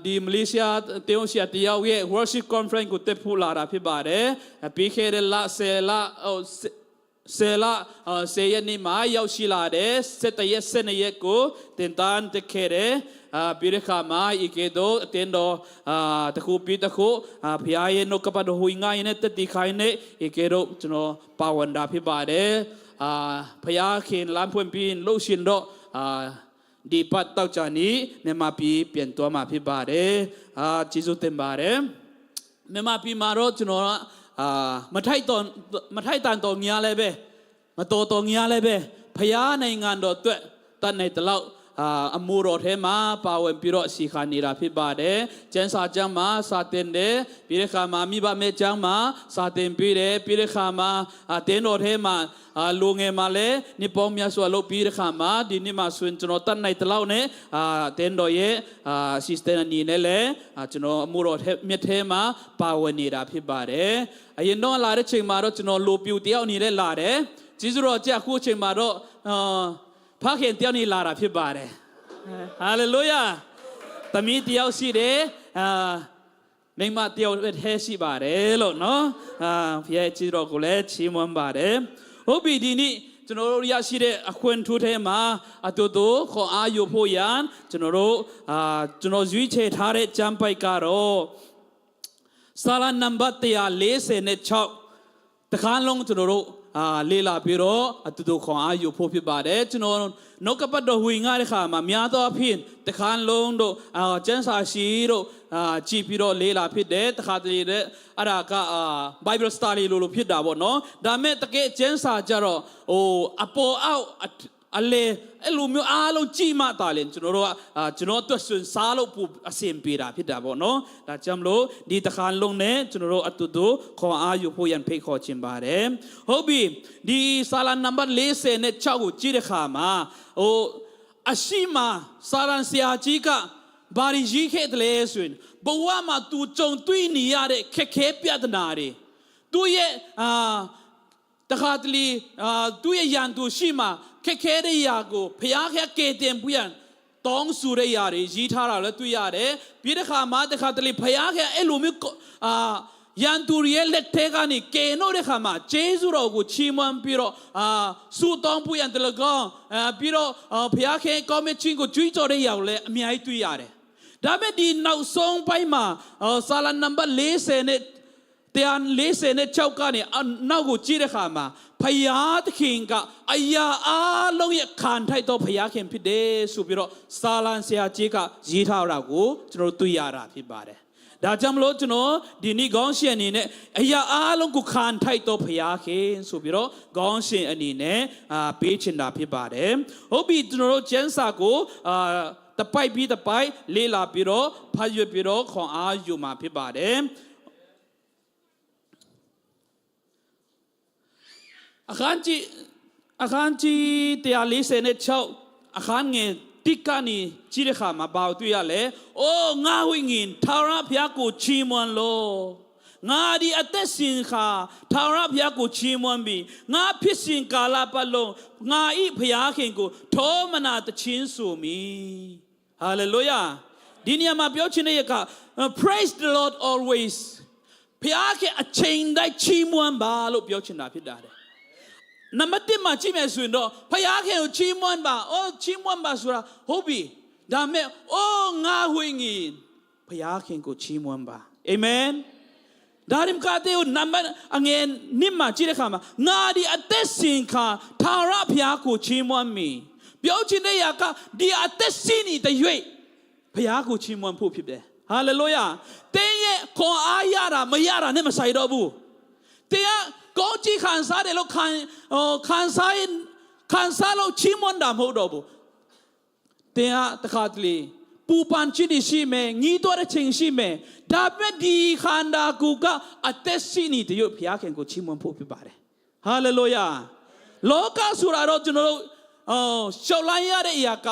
ဒီမလေးရှားတေယုံရှာတယောက်ရဲ့ worship conference ကိုတက်ဖို့လာတာဖြစ်ပါတယ်ပြီးခဲ့တဲ့လဆယ်ရက်နေ့မှာရောက်ရှိလာတယ်7ရက်ကိုတင်တန်းတက်ခဲ့တယ်ပြီးတဲ့အခါမှာဤကဲ့သို့အတင်းတော်တခုပြီးတခုဖျားရဲ့နှုတ်ကပတ်တော်ဟိုငါရဲ့နဲ့တက်တီခိုင်းနေဤကဲ့သို့ကျွန်တော်ပါဝင်တာဖြစ်ပါတယ်ဖျားခင်လမ်းဖွင့်ပြီးလှုပ်ရှင်တော့ ဒီပတ်တောက်ကြနီမြန်မာပြည်ပြန်သွားမှာဖြစ်ပါတယ်ကျေးဇူးတင်ပါတယ်မြန်မာပြည်မှာတော့ကျွန်တော်မထိုက်တန်တော်ညာလည်းပဲမတော်တော်ညာလည်းပဲဖယားနိုင်ငံတော်အတွက်တတ်နိုင်တဲ့လောက်အမှုတော်ထဲမှာပါဝင်ပြီးတော့စီခါနေတာဖြစ်ပါတယ်ကျန်းစာကျမ်းမှာစာတင်တယ်ပြီးတဲ့အခါမှာမိဘမဲကျမ်းမှာစာတင်ပြီးတယ်ပြီးတဲ့အခါမှာတင်းတော်ထဲမှာလူငယ်မှာလည်းနိပေါင်းများစွာလုပ်ပြီးတဲ့အခါမှာဒီနေ့မှာဆိုရင်ကျွန်တော်တတ်နိုင်တဲ့လောက်နဲ့တင်းတော်ရဲ့assistant အနေနဲ့လည်းကျွန်တော်အမှုတော်မြတ်ထဲမှာပါဝင်နေတာဖြစ်ပါတယ်အရင်တော့လာတဲ့ချိန်မှာတော့ကျွန်တော်လူပြူတယောက်အနေနဲ့လာတယ်ကျေးဇူးတော်ကြအခုချိန်မှာတော့ဖခင်တယောက်နေလာတာဖြစ်ပါတယ်ဟာလေလုယာသမီးတယောက်ရှိတယ်မိမတယောက်ထဲရှိပါတယ်လို့နော်ဖခင်ကျေးဇူးတော်ကိုလည်းချီးမွမ်းပါတယ်ဟုတ်ပြီဒီနေ့ကျွန်တော်တို့ရရှိတဲ့အခွင့်ထူးထဲမှာအတူတူခေါ်အားယူဖို့ရန်ကျွန်တော်ရွေးချယ်ထားတဲ့ကျမ်းပိုက်ကတော့စာလနံပါတ်146တခါလုံးကျွန်တော်တို့လေးလာပြီးတော့အတူတူခေါ်အားယူဖို့ဖြစ်ပါတယ်ကျွန်တော်နှုတ်ကပတ်တော်ဝင်ငါတဲ့ခါမှာများသောအဖြစ်တခါလုံးတို့ကျမ်းစာရှိတို့ကြည်ပြီးတော့လေးလာဖြစ်တယ်တခါတည်းတဲ့အဲ့ဒါကBible study လို့ဖြစ်တာပေါ့နော်ဒါမဲ့တကယ်ကျမ်းစာကြတော့အပေါ်အောက်အလေအဲ့လိုမျိုးအားလုံးကြည်မှတာလေကျွန်တော်တို့ကျွန်တော်အတွက်ဆွစားလို့ပူအစင်ပေးတာဖြစ်တာပေါ့နော်ဒါကြောင့်မလို့ဒီတခါလုံးနဲ့ကျွန်တော်တို့အတူတူခေါ်အားယူဖို့ရန်ဖိတ်ခေါ်ခြင်းပါတယ်ဟုတ်ပြီဒီစာလနံပါတ်46ကိုကြည့်တဲ့ခါမှာအရှိမစာရန်ဆရာကြီးကဘာကြီးခဲ့တယ်လဲဆိုရင်ဘဝမှာသူကြုံတွေ့နေရတဲ့ခက်ခဲပြဿနာတွေသူရဲ့တခါတလေသူရဲ့ရန်သူရှိမှခက်ခဲတဲ့ຢာကိုဖျားခက်ကဲတင်ပွင့်တောင်းစုတဲ့ຢာတွေရေးထားတာလည်းတွေ့ရတယ်ပြီးတဲ့ခါမှာတခါတလေဖျားခက်အဲ့လိုမျိုးရန်သူရဲ့လက်ထဲကနေကဲနို့တဲ့ခါမှာဂျေဇုတော်ကိုချီးမွမ်းပြီးတော့စူတောင်းပွင့်တယ်ကောပြီးတော့ဖျားခက်ကောင်းမချင်းကိုကြွေးကြော်တဲ့ຢာကိုလည်းအများကြီးတွေ့ရတယ်ဒါပေမဲ့ဒီနောက်ဆုံးပိုင်းမှာစာလနံပါတ်46ကနေနောက်ကိုကြည့်တဲ့ခါမှာဖယားသခင်ကအရာအလုံးရဲ့ခံထိုက်တော့ဖယားခင်ဖြစ်တယ်ဆိုပြီးတော့စာလန်ဆရာကြီးကရေးထားတာကိုကျွန်တော်တွေ့ရတာဖြစ်ပါတယ်ဒါကြောင့်မလို့ကျွန်တော်ဒီနေ့ခေါင်းရှင်အနေနဲ့အရာအလုံးကိုခံထိုက်တော့ဖယားခင်ဆိုပြီးတော့ခေါင်းရှင်အနေနဲ့ပေးချင်တာဖြစ်ပါတယ်ဟုတ်ပြီကျွန်တော်တို့ကျမ်းစာကိုတပိုက်ပြီးတပိုက်လေးလာပြီးတော့ဖတ်ရပြီးတော့ခွန်အားယူမှာဖြစ်ပါတယ်အခန်းကြီး146အခန်းငယ်တိကနီကြည့်တဲ့ခါမှာဘာတွေ့ရလဲ။အိုးငါဝိညာဉ်ထာဝရဘုရားကိုချီးမွမ်းလို့ငါဒီအသက်ရှင်ခါထာဝရဘုရားကိုချီးမွမ်းပြီးငါဖြစ်စဉ်ကာလပတ်လုံးငါဤဘုရားခင်ကိုထောမနာတခြင်းဆိုမိ။ဟာလေလုယာ။ဒီနေရာမှာပြောချင်တဲ့က praise the Lord always ဘုရားခင်အချိန်တိုင်းချီးမွမ်းပါလို့ပြောချင်တာဖြစ်တာတဲ့နံပါတ်1မှာကြည့်မယ်ဆိုရင်တော့ဖယားခင်ကိုချီးမွမ်းပါချီးမွမ်းပါဆိုတာဟုတ်ပြီဒါမဲ့ငါဝိညာဉ်ဖယားခင်ကိုချီးမွမ်းပါအာမင်ဒါရင်ကတဲ့နံပါတ်အငယ်1မှာကြည့်တဲ့အခါမှာငါဒီအသက်ရှင်ခါထာဝရဘုရားကိုချီးမွမ်းမိပြောချင်တဲ့ຢာကဒီအသက်ရှင်နေတဲ့၍ဖယားကိုချီးမွမ်းဖို့ဖြစ်တယ်ဟာလေလုယာတင်းရဲ့ခွန်အားရတာမရတာနဲ့မဆိုင်တော့ဘူးတင်းကောင်းကြီးခံစားတယ်လို့ခံစားလို့ချီးမွမ်းတာမဟုတ်တော့ဘူးတင်ဟာတခါတလေပူပန်ချစ်နေရှိမယ်ညီးတော်တဲ့ချိန်ရှိမယ်ဒါပေမဲ့ဒီခန္ဓာကိုယ်ကအသက်ရှိနေတဲ့ဘုရားခင်ကိုချီးမွမ်းဖို့ဖြစ်ပါတယ်ဟာလေလုယာလောကဆိုတာတော့ကျွန်တော်တို့ရှောက်လိုက်ရတဲ့အရာက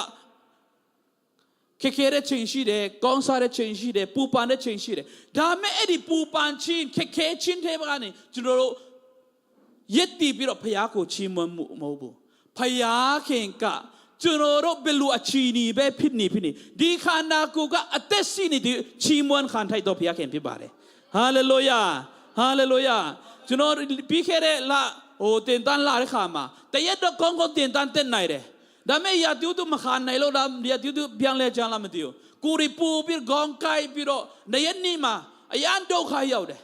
ခက်ခဲတဲ့ချိန်ရှိတယ်ကောင်းစားတဲ့ချိန်ရှိတယ်ပူပန်တဲ့ချိန်ရှိတယ်ဒါပေမဲ့အဲ့ဒီပူပန်ခြင်းခက်ခဲခြင်းတွေကနေကျွန်တော်တို့ယက်တီပြီးတော့ဖယားကိုချီးမွမ်းမှုမဟုတ်ဘူးဖယားခင်ကကျွန်တော်တို့ဘယ်လိုအချီနီပဲဖြစ်နေဒီခန္ဓာကိုယ်ကအသက်ရှိနေတဲ့ချီးမွမ်းခံထိုက်တော့ဖယားခင်ဖြစ်ပါတယ်ဟာလေလုယာဟာလေလုယာကျွန်တော်ပြီးခဲ့တဲ့လတင်တန်းလာတဲ့ခါမှာတရက်တော့ကောင်းကောင်းတင်တန်းတက်နိုင်တယ်ဒါမဲ့ရတူတူမခံနိုင်လို့ဒါရတူတူပြန်လဲကြလားမသိဘူးကိုရီပူပြီးခေါင်းကိုက်ပြီးတော့နေရနေ့မှာအရန်ဒုက္ခရောက်တယ်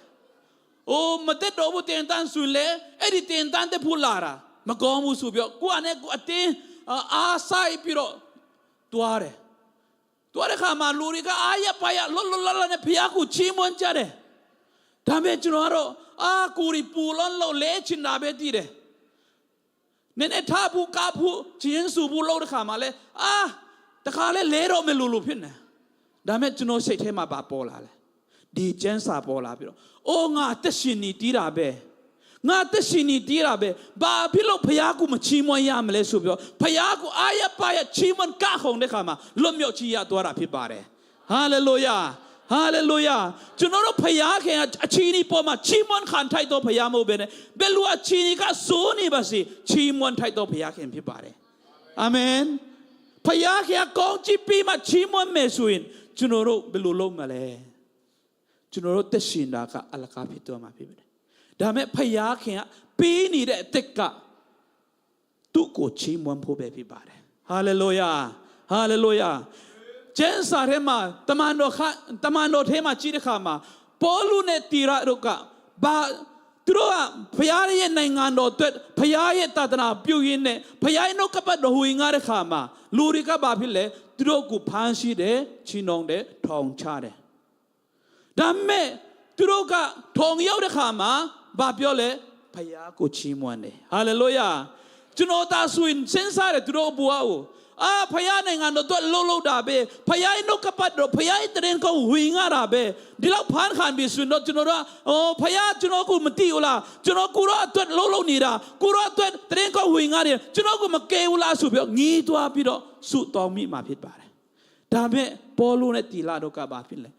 မတက်တော့ဘူးတင်တန်းဆွလေအဲ့ဒီတင်တန်းတဲ့ဖူလာတာမကောင်းဘူးဆိုပြီးကိုကနဲ့ကိုအတင်းအားဆိုင်ပြီးတော့ သွားတဲ့ခါမှာလူတွေကအားရပါရလောလောလနဲ့ဖျားကိုချီးမွမ်းကြတယ်ဒါပေမဲ့ကျွန်တော်ကတော့ကိုရီပူလွန်လို့လဲချင်တာပဲတည်တယ်နည်းနည်းထားဘူးကားဘူးချင်းစုဘူးလို့တဲ့ခါမှာလဲတခါလဲလဲတော့မယ်လို့ဖြစ်နေဒါပေမဲ့ကျွန်တော်စိတ်ထဲမှာပါပေါ်လာလဲဒီကျန်းစာပေါ်လာပြီးတော့ငါတက်ရှင်နေတီးတာပဲငါတက်ရှင်နေတီးတာပဲဘာဖြစ်လို့ဖျားကိုမချီးမွမ်းရမလဲဆိုပြီးတော့ဖျားကိုအားရပါရချီးမွမ်းကခုံတဲ့ခါမှာလွတ်မြောက်ချီးရသွားတာဖြစ်ပါတယ်ဟာလေလုယာဟာလေလုယာကျွန်တော်တို့ဖျားခင်အချီးနီပေါ်မှာချီးမွမ်းခံထိုက်တော့ဖျားမဟုတ်ပဲနဲ့ဘယ်လိုအချီးနီကစိုးနေပါစေချီးမွမ်းထိုက်တော့ဖျားခင်ဖြစ်ပါတယ်အာမင်ဖျားခင်ကောင်းချီးပြီးမှချီးမွမ်းမယ်ဆိုရင်ကျွန်တော်တို့ဘယ်လိုလုပ်မလဲကျွန်တော်တို့တက်ရှင်တာကအလကားဖြစ်သွားမှာဖြစ်ပါတယ်ဒါမဲ့ဖယားခင်ကပေးနေတဲ့အသက်ကသူ့ကိုချီးမွမ်းဖို့ပဲဖြစ်ပါတယ်ဟာလေလုယာဟာလေလုယာကျမ်းစာထဲမှာတမန်တော်ထဲမှာကြည့်တဲ့အခါမှာပေါလုနဲ့တီရတို့ကသူတို့ကဖယားရဲ့နိုင်ငံတော်အတွက်ဖယားရဲ့သာသနာပြုရင်းနဲ့ဖယားရဲ့နှုတ်ကပတ်တော်ဟူငါတဲ့အခါမှာလူတွေကဘာဖြစ်လဲသူတို့ကိုဖမ်းဆီးတယ်ချီနှောင်တယ်ထောင်ချတယ်ဒါမဲ့သူတို့ကထောင်ရောက်တဲ့ခါမှာဘာပြောလဲဖယားကိုချီးမွမ်းတယ်ဟာလေလုယာကျွန်တော်သာဆိုရင်စဉ်းစားတယ်သူတို့ဘွားကိုဖယားနိုင်ငံတော်တို့လှုပ်တာပဲဖယားနှုတ်ကပတ်တော်ဖယားတရင်ကိုဝီငါတာပဲဒီလောက်ဖန်ခံပြီးဆိုတော့ကျွန်တော်တို့ဖယားကျွန်တော်ကိုမတိဘူးလားကျွန်တော်ကိုတော့အတွက်လှုပ်နေတာကိုတော့အတွက်တရင်ကိုဝီငါတယ်ကျွန်တော်ကိုမကဲဘူးလားဆိုပြီးငီးသွားပြီးတော့ဆုတောင်းမိမှာဖြစ်ပါတယ်ဒါမဲ့ပေါလုနဲ့တီလာတို့ကဘာဖြစ်လဲ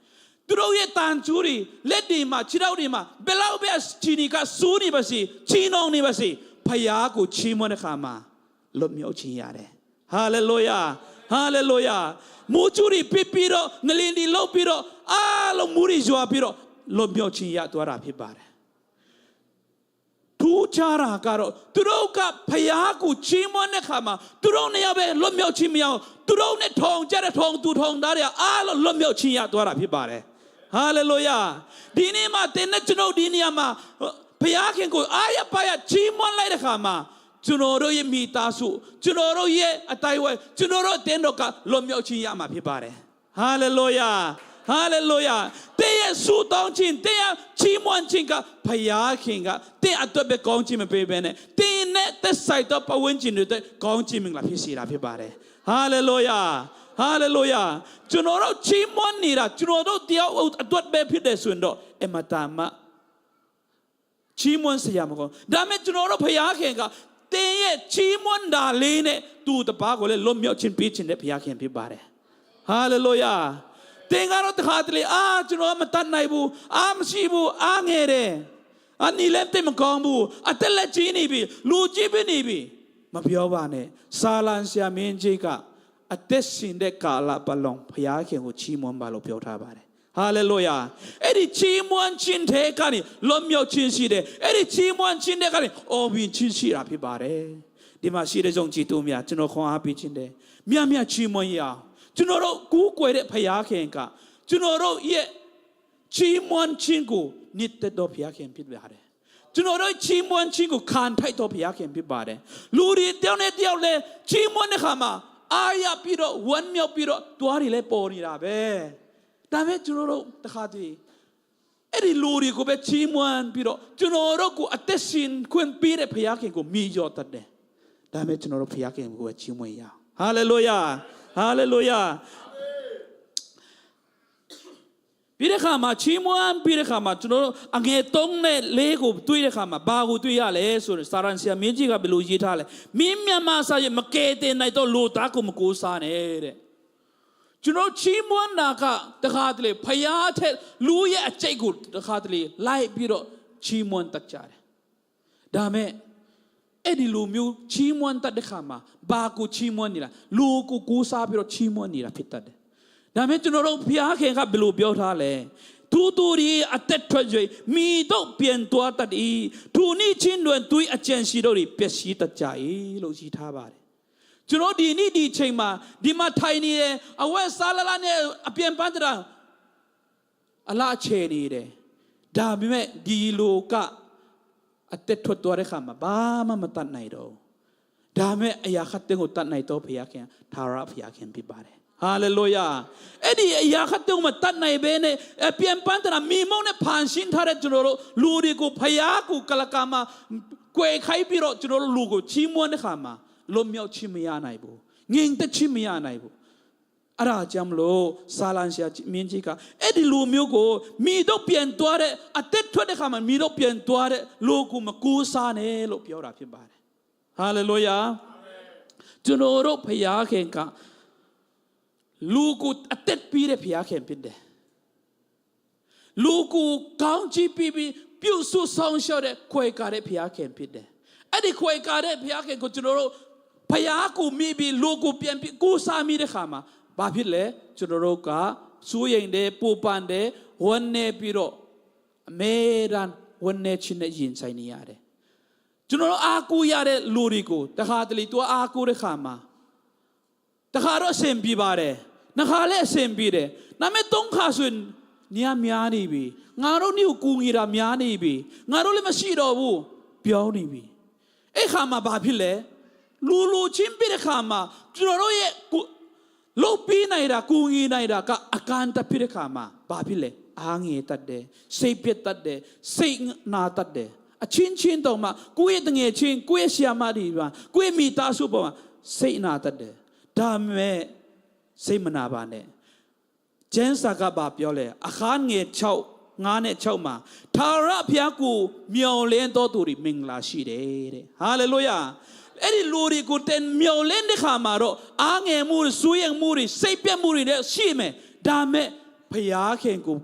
သူတို့ရဲ့တန်ချူတွေလက်တွေမှာခြေထောက်တွေမှာဘယ်လောက်ပဲချီနီကစူးနေပါစေချီနှောင်နေပါစေဖယားကိုချီးမွမ်းတဲ့ခါမှာလွတ်မြောက်ခြင်းရတယ်ဟာလေလုယာဟာလေလုယာမူချူတွေပြပြီးတော့ငလင်ဒီလောက်ပြီးတော့အားလုံးမူရီရွာပြီးတော့လွတ်မြောက်ခြင်းရသွားတာဖြစ်ပါတယ်ထူးခြားတာကတော့သူတို့ကဖယားကိုချီးမွမ်းတဲ့ခါမှာသူတို့နေရာပဲလွတ်မြောက်ခြင်းမရအောင်သူတို့နဲ့ထောင်ကြတဲ့ထောင်သူထောင်သားတွေအားလုံးလွတ်မြောက်ခြင်းရသွားတာဖြစ်ပါတယ်ဟာလေလုယာဒီနေ့မှာတင်းနဲ့ကျွန်တော်ဒီနေရာမှာဘုရားခင်ကိုအားရပါရချီးမွမ်းလိုက်တဲ့ခါမှာကျွန်တော်တို့ရဲ့မိသားစုကျွန်တော်တို့ရဲ့အတိုင်းဝဲကျွန်တော်တို့တင်းတို့ကလွတ်မြောက်ခြင်းရမှာဖြစ်ပါတယ်ဟာလေလုယာဟာလေလုယာတဲ့ရဲ့ဆုတောင်းခြင်းတဲ့ရဲ့ချီးမွမ်းခြင်းကဘုရားခင်ကတဲ့အတွက်ပဲကောင်းခြင်းမပေးဘဲနဲ့တင်းနဲ့သက်ဆိုင်တော့ပဝန်းကျင်တွေအတွက်ကောင်းခြင်းမင်္ဂလာဖြစ်စေတာဖြစ်ပါတယ်ဟာလေလုယာဟာလေလုယာကျွန်တော်တို့ချီးမွမ်းနေတာကျွန်တော်တို့တရားအတွက်ပဲဖြစ်တယ်ဆိုရင်တော့အမတမချီးမွမ်းစရာမကောဒါမဲ့ကျွန်တော်တို့ဖယားခင်ကတင်းရဲ့ချီးမွမ်းတာလေးနဲ့သူ့တပါးကိုလည်းလွတ်မြောက်ခြင်းပေးခြင်းနဲ့ဖယားခင်ဖြစ်ပါတယ်ဟာလေလုယာတင်းကတော့တခါတလေကျွန်တော်မတတ်နိုင်ဘူးမရှိဘူးငယ်တယ်နီလည်းတိတ်မကောင်းဘူးအတက်လက်ကြီးနေပြီလူကြီးပဲနေပြီမပြောပါနဲ့ဆာလန်ဆရာမင်းကြီးကအသက်ရှင်တဲ့ကာလပတ်လုံးဘုရားခင်ကိုချီးမွမ်းပါလို့ပြောထားပါတယ်ဟာလေလုယာအဲ့ဒီချီးမွမ်းခြင်းတဲ့ကနေလွတ်မြောက်ခြင်းရှိတယ်အဲ့ဒီချီးမွမ်းခြင်းတဲ့ကနေအော်ဘင်ခြင်းရှိတာဖြစ်ပါတယ်ဒီမှာရှိတဲ့ကြောင့်ကြည်တူများကျွန်တော်ခွန်အားပေးခြင်းတဲ့မြတ်မြတ်ချီးမွမ်းရအောင်ကျွန်တော်တို့ကူးကွယ်တဲ့ဘုရားခင်ကကျွန်တော်တို့ရဲ့ချီးမွမ်းခြင်းကိုနှစ်သက်တော်ဘုရားခင်ဖြစ်ပါတယ်ကျွန်တော်တို့ချီးမွမ်းခြင်းကိုခံထိုက်တော်ဘုရားခင်ဖြစ်ပါတယ်လူတွေတယောက်နဲ့တယောက်လဲချီးမွမ်းတဲ့ခါမှာအားရပြီးတော့ဝမ်းမြောက်ပြီးတော့တွားတွေလည်းပေါ်နေတာပဲဒါပေမဲ့ကျွန်တော်တို့တခါတည်းအဲ့ဒီလူတွေကိုပဲချီးမွမ်းပြီးတော့ကျွန်တော်တို့ကိုအသက်ရှင်ခွင့်ပေးတဲ့ဘုရားခင်ကိုမြည်ရောတတ်တယ်ဒါပေမဲ့ကျွန်တော်တို့ဘုရားခင်ကိုချီးမွမ်းရအောင်ဟာလေလုယာဟာလေလုယာပြီးတဲ့ခါမှာချီးမွမ်းပြီးတဲ့ခါမှာကျွန်တော်တို့အငယ်3နဲ့4ကိုတွေးတဲ့ခါမှာဘာကိုတွေးရလဲဆိုတော့စာရန်ဆရာမင်းကြီးကဘယ်လိုရေးထားလဲမင်းမြတ်မဆာရဲ့မကယ်တင်နိုင်တော့လူသားကိုမကိုးစားနဲ့တဲ့ကျွန်တော်ချီးမွမ်းတာကတခါတလေဖယားတဲ့လူရဲ့အကျိတ်ကိုတခါတလေလိုက်ပြီးတော့ချီးမွမ်းတတ်ကြတယ်ဒါမဲ့အဲ့ဒီလူမျိုးချီးမွမ်းတတ်တဲ့ခါမှာဘာကိုချီးမွမ်းနေတာလူကိုကိုးစားပြီးတော့ချီးမွမ်းနေတာဖြစ်တတ်တယ်ဒါမဲ့ကျွန်တော်တို့ဘုရားခင်ကဘယ်လိုပြောထားလဲသူတို့ရဲ့အသက်ထွက်၍မိတို့ပြန်သွားတတ်၏သူနိချင်းတွင်သူအကျင့်ရှိတို့ပျက်စီးတတ်ကြ၏လို့ရှိထားပါတယ်ကျွန်တော်ဒီနေ့ဒီချိန်မှာဒီမှာထိုင်နေတယ်အဝက်စားလာနဲ့အပြန်ပန်းတရာအလားချေနေတယ်ဒါပေမဲ့ဒီလိုကအသက်ထွက်သွားတဲ့ခါမှာဘာမှမတတ်နိုင်တော့ ဒါမဲ့အရာခတ်တဲ့ကိုတတ်နိုင်တော့ဖခင်သာရဖခင်ဖြစ်ပါတယ်ဟာလေလုယာအဲ့ဒီအရာခတ်တဲ့မှာတတ်နိုင်ဘဲနဲ့ပြန်ပန်းတာမိမုံနဲ့ဖန်ရှင်းထားတဲ့ကျွန်တော်တို့လူတွေကိုဖခင်ကိုကလကမှာကွယ်ခိုင်းပြီးတော့ကျွန်တော်တို့လူကိုချီးမွမ်းတဲ့ခါမှာလွတ်မြောက်ခြင်းမရနိုင်ဘူးငြိမ်သက်ခြင်းမရနိုင်ဘူးအဲ့ဒါကြောင့်မလို့ဆာလန်ရှာမင်းကြီးကအဲ့ဒီလူမျိုးကိုမိတော့ပြန်သွားတဲ့အသက်ထွက်တဲ့ခါမှာမိတော့ပြန်သွားတဲ့လူကိုမကူစားနဲ့လို့ပြောတာဖြစ်ပါတယ်ဟာလေလုယာကျွန်တော်တို့ဖခင်ကလူကိုအသက်ပြီးတဲ့ဖခင်ဖြစ်တယ်လူကိုကောင်းချီးပြီးပြုစုဆောင်ရှောက်တဲ့ခွေကားတဲ့ဖခင်ဖြစ်တယ်အဲ့ဒီခွေကားတဲ့ဖခင်ကိုကျွန်တော်တို့ဖခင်ကိုမိပြီးလူကိုပြန်ပြီးကူစားမိတဲ့ခါမှာဘာဖြစ်လဲကျွန်တော်တို့ကစိုးရိမ်တယ်ပူပန်တယ်ဝမ်းနေပြီးတော့အမေရန်ဝမ်းနေခြင်းနဲ့ရင်ဆိုင်နေရတယ်ကျွန်တော်တို့အားကိုးရတဲ့လူတွေကိုတခါတလေသူအားကိုးတဲ့ခါမှာတခါတော့အဆင်ပြေပါတယ်နှစ်ခါလည်းအဆင်ပြေတယ်ဒါပေမဲ့သုံးခါဆိုရင်နေရာများနေပြီငါတို့မျိုးကူညီတာများနေပြီငါတို့လည်းမရှိတော့ဘူးပြောင်းနေပြီအဲ့ခါမှာဘာဖြစ်လဲလူချင်းပြတဲ့ခါမှာကျွန်တော်တို့ရဲ့လုတ်ပြီးနိုင်တာကူညီနိုင်တာကအကန်တပြတဲ့ခါမှာဘာဖြစ်လဲအားငယ်တတ်တယ်စိတ်ပြတ်တတ်တယ်စိတ်နာတတ်တယ်အချင်းချင်းတော့မှကိုယ့်ရဲ့တငယ်ချင်းကိုယ့်ရဲ့ဆရာမတွေပါကိုယ့်ရဲ့မိသားစုပေါ်မှာစိတ်နာတတ်တယ်ဒါမဲ့စိတ်မနာပါနဲ့ကျမ်းစာကဘာပြောလဲအခန်းငယ်6 9နဲ့6မှာထာဝရဘုရားကိုမျှော်လင့်တော်သူတွေမင်္ဂလာရှိတယ်တဲ့ဟာလေလုယာအဲ့ဒီလူတွေကိုတင်မျှော်လင့်တဲ့ခါမှာတော့အားငယ်မှုစိုးရိမ်မှုတွေစိတ်ပြတ်မှုတွေလည်းရှိမယ်ဒါမဲ့ဘုရားခင်ကို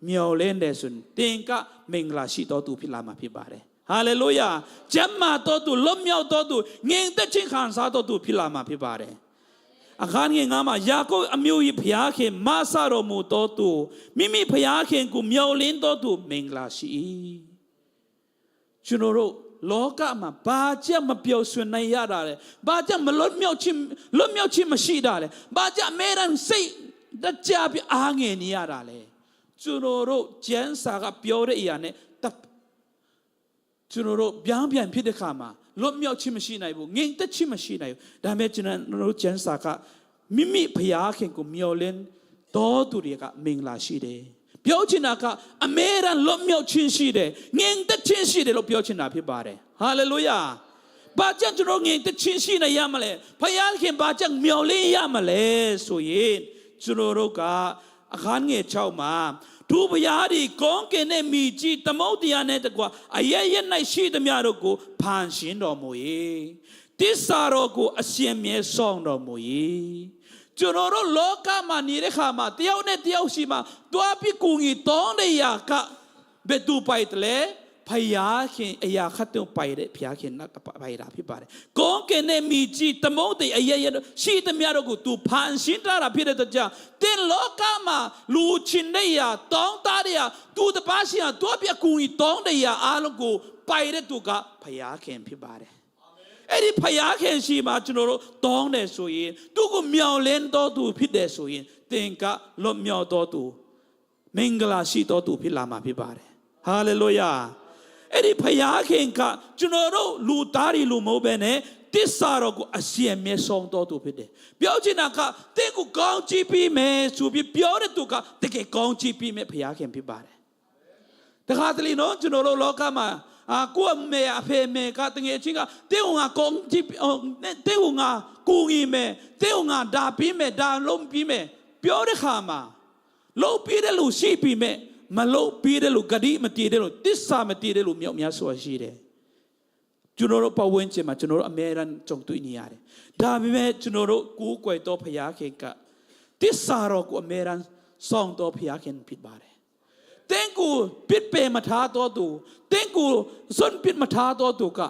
မျှော်လင့်တယ်ဆိုရင်တင်ကမင်္ဂလာရှိတော်သူဖြစ်လာမှာဖြစ်ပါတယ်ဟာလေလုယာကျမ်းမာတော်သူလွတ်မြောက်တော်သူငြိမ်သက်ခြင်းခံစားတော်သူဖြစ်လာမှာဖြစ်ပါတယ်အခန်းငယ်9မှာယာကုပ်အမျိုး၏ဘုရားခင်မဆတော်မူတော်သူမိမိဘုရားခင်ကိုမျှော်လင့်တော်သူမင်္ဂလာရှိကျွန်တော်တို့လောကမှာဘာကြောင့်မပျော်ရွှင်နိုင်ရတာလဲဘာကြောင့်မလွတ်မြောက်ခြင်းမရှိတာလဲဘာကြောင့်အမေရန်စိတ်တကြပြအားငယ်နေရတာလဲကျွန်တော်တို့ကျမ်းစာကပြောတဲ့အရာနဲ့ကျွန်တော်တို့ပြန်ဖြစ်တဲ့ခါမှာလွတ်မြောက်ခြင်းမရှိနိုင်ဘူးငြိမ်သက်ခြင်းမရှိနိုင်ဘူးဒါပေမဲ့ကျွန်တော်တို့ကျမ်းစာကမိမိဘုရားခင်ကိုမျှော်လင့်တော်သူတွေကမင်္ဂလာရှိတယ်ပြောချင်တာကအမေရန်လွတ်မြောက်ခြင်းရှိတယ်ငြိမ်သက်ခြင်းရှိတယ်လို့ပြောချင်တာဖြစ်ပါတယ်ဟာလေလုယာဘာကြောင့်ကျွန်တော်ငြိမ်သက်ခြင်းရှိနေရမလဲဘုရားခင်ဘာကြောင့်မျှော်လင့်ရမလဲဆိုရင်ကျွန်တော်တို့ကအခန်းငယ်6မှာသူဘုရားဒီကောင်းကင်နဲ့မိကြီးသမုဒ္ဒရာနဲ့တကွာအရရ၌ရှိသမျှတို့ကိုဖန်ဆင်းတော်မူ၏တစ္ဆာတော်ကိုအရှင်မြတ်ဆောင်တော်မူ၏ကျွန်တော်တို့လောကမှာနေတဲ့ခါမှာတယောက်နဲ့တယောက်ရှိမှတွားပြီးကိုကြီးတောင်းတဲ့ရာကဘယ်သူပိုက်တယ်လဲဖယားခင်အရာခတ်တုံပိုက်တဲ့ဖယားခင်နတ်ပိုက်တာဖြစ်ပါတယ်ကောင်းကင်နဲ့မိကြီးသမုဒ္ဒရာအရရရှိသမျှတို့ကိုသူဖန်ဆင်းတာဖြစ်တဲ့ကြောင့်တင်လောကမှာလူချင်းတဲ့ရာတောင်းတတဲ့ရာသူတပါးရှိအောင်တွားပြီးကိုကြီးတောင်းတဲ့ရာအားလုံးကိုပိုက်တဲ့သူကဖယားခင်ဖြစ်ပါတယ်အဲ့ဒီဖယားခင်ရှိမှကျွန်တော်တို့တောင်းတယ်ဆိုရင်သူကိုမြော်လင်းတော်သူဖြစ်တယ်ဆိုရင်သင်ကလွတ်မြောက်တော်သူမင်္ဂလာရှိတော်သူဖြစ်လာမှာဖြစ်ပါတယ်ဟာလေလုယာအဲ့ဒီဖယားခင်ကကျွန်တော်တို့လူသားတွေလူမဟုတ်ပဲနဲ့တစ္ဆာတော်ကိုအရှင်မြတ်ဆုံးတော်သူဖြစ်တယ်ပြောချင်တာကသင်ကိုကောင်းချီးပြီးမယ်ဆိုပြီးပြောတဲ့သူကတကယ်ကောင်းချီးပြီးမယ်ဖယားခင်ဖြစ်ပါတယ်တခါတလေနော်ကျွန်တော်တို့လောကမှာကိုအမေအဖေမေကတငယ်ချင်းကတဲ့ဟိုငါကောင်းကြည့်တဲ့ဟိုငါကိုကြီးမေတဲ့ဟိုငါဒါပြီးမေဒါလုံးပြီးမေပြောတဲ့ခါမှာလုံးပြီးတဲ့လူရှိပြီးမေမလုံးပြီးတဲ့လူဂတိမတည်တဲ့လူတစ္ဆာမတည်တဲ့လူမြောက်များစွာရှိတယ်ကျွန်တော်တို့ပဝန်းကျင်မှာကျွန်တော်တို့အမေရန်ကြုံတွေ့နေရတယ်ဒါပေမဲ့ကျွန်တော်တို့ကိုးကွယ်တော်ဖယားခင်ကတစ္ဆာတော်ကိုအမေရန်ဆောင်တော်ဖယားခင်ဖြစ်ပါတယ်တင်ကိုပစ်ပေမထားတော်သူတင်ကိုစွန့်ပစ်မထားတော်သူက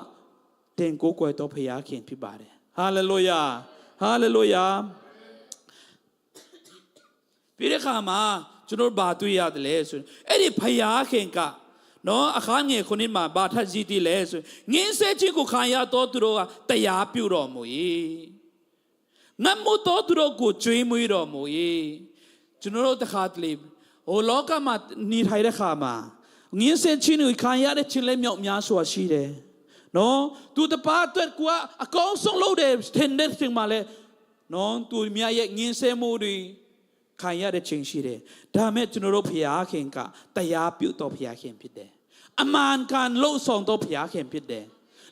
တင်ကိုကွယ်တော်ဖယားခင်ဖြစ်ပါတယ်ဟာလေလုယာဟာလေလုယာပြီးတဲ့အခါမှာကျွန်တော်ဘာတွေ့ရတယ်လဲဆိုရင်အဲ့ဒီဖယားခင်ကနော်အခန်းငယ်ခုနှစ်မှာဘာထပ်ကြည့်တည်လဲဆိုငင်းဆဲခြင်းကိုခံရတော်သူတို့ကတရားပြုတော်မူ၏ငတ်မှုတော်သူတို့ကိုကြွေးမွေးတော်မူ၏ကျွန်တော်တို့တခါတလေဟိုလောကမှာနေထိုင်တဲ့ခါမှာငင်းဆဲခြင်းကိုခံရတဲ့ခြင်းလည်းမြောက်များစွာရှိတယ် နော်သူတပါအတွက်ကွာအကောင်းဆုံးလုပ်တယ်ထင်တဲ့ချိန်မှာလဲနော်သူမြတ်ရဲ့ငင်းဆဲမှုတွေခံရတဲ့ချိန်ရှိတယ်ဒါမဲ့ကျွန်တော်တို့ဖျားခင်ကတရားပြုတော်ဖျားခင်ဖြစ်တယ်အမှန်ကန်လို့ဆောင်တော်ဖျားခင်ဖြစ်တယ်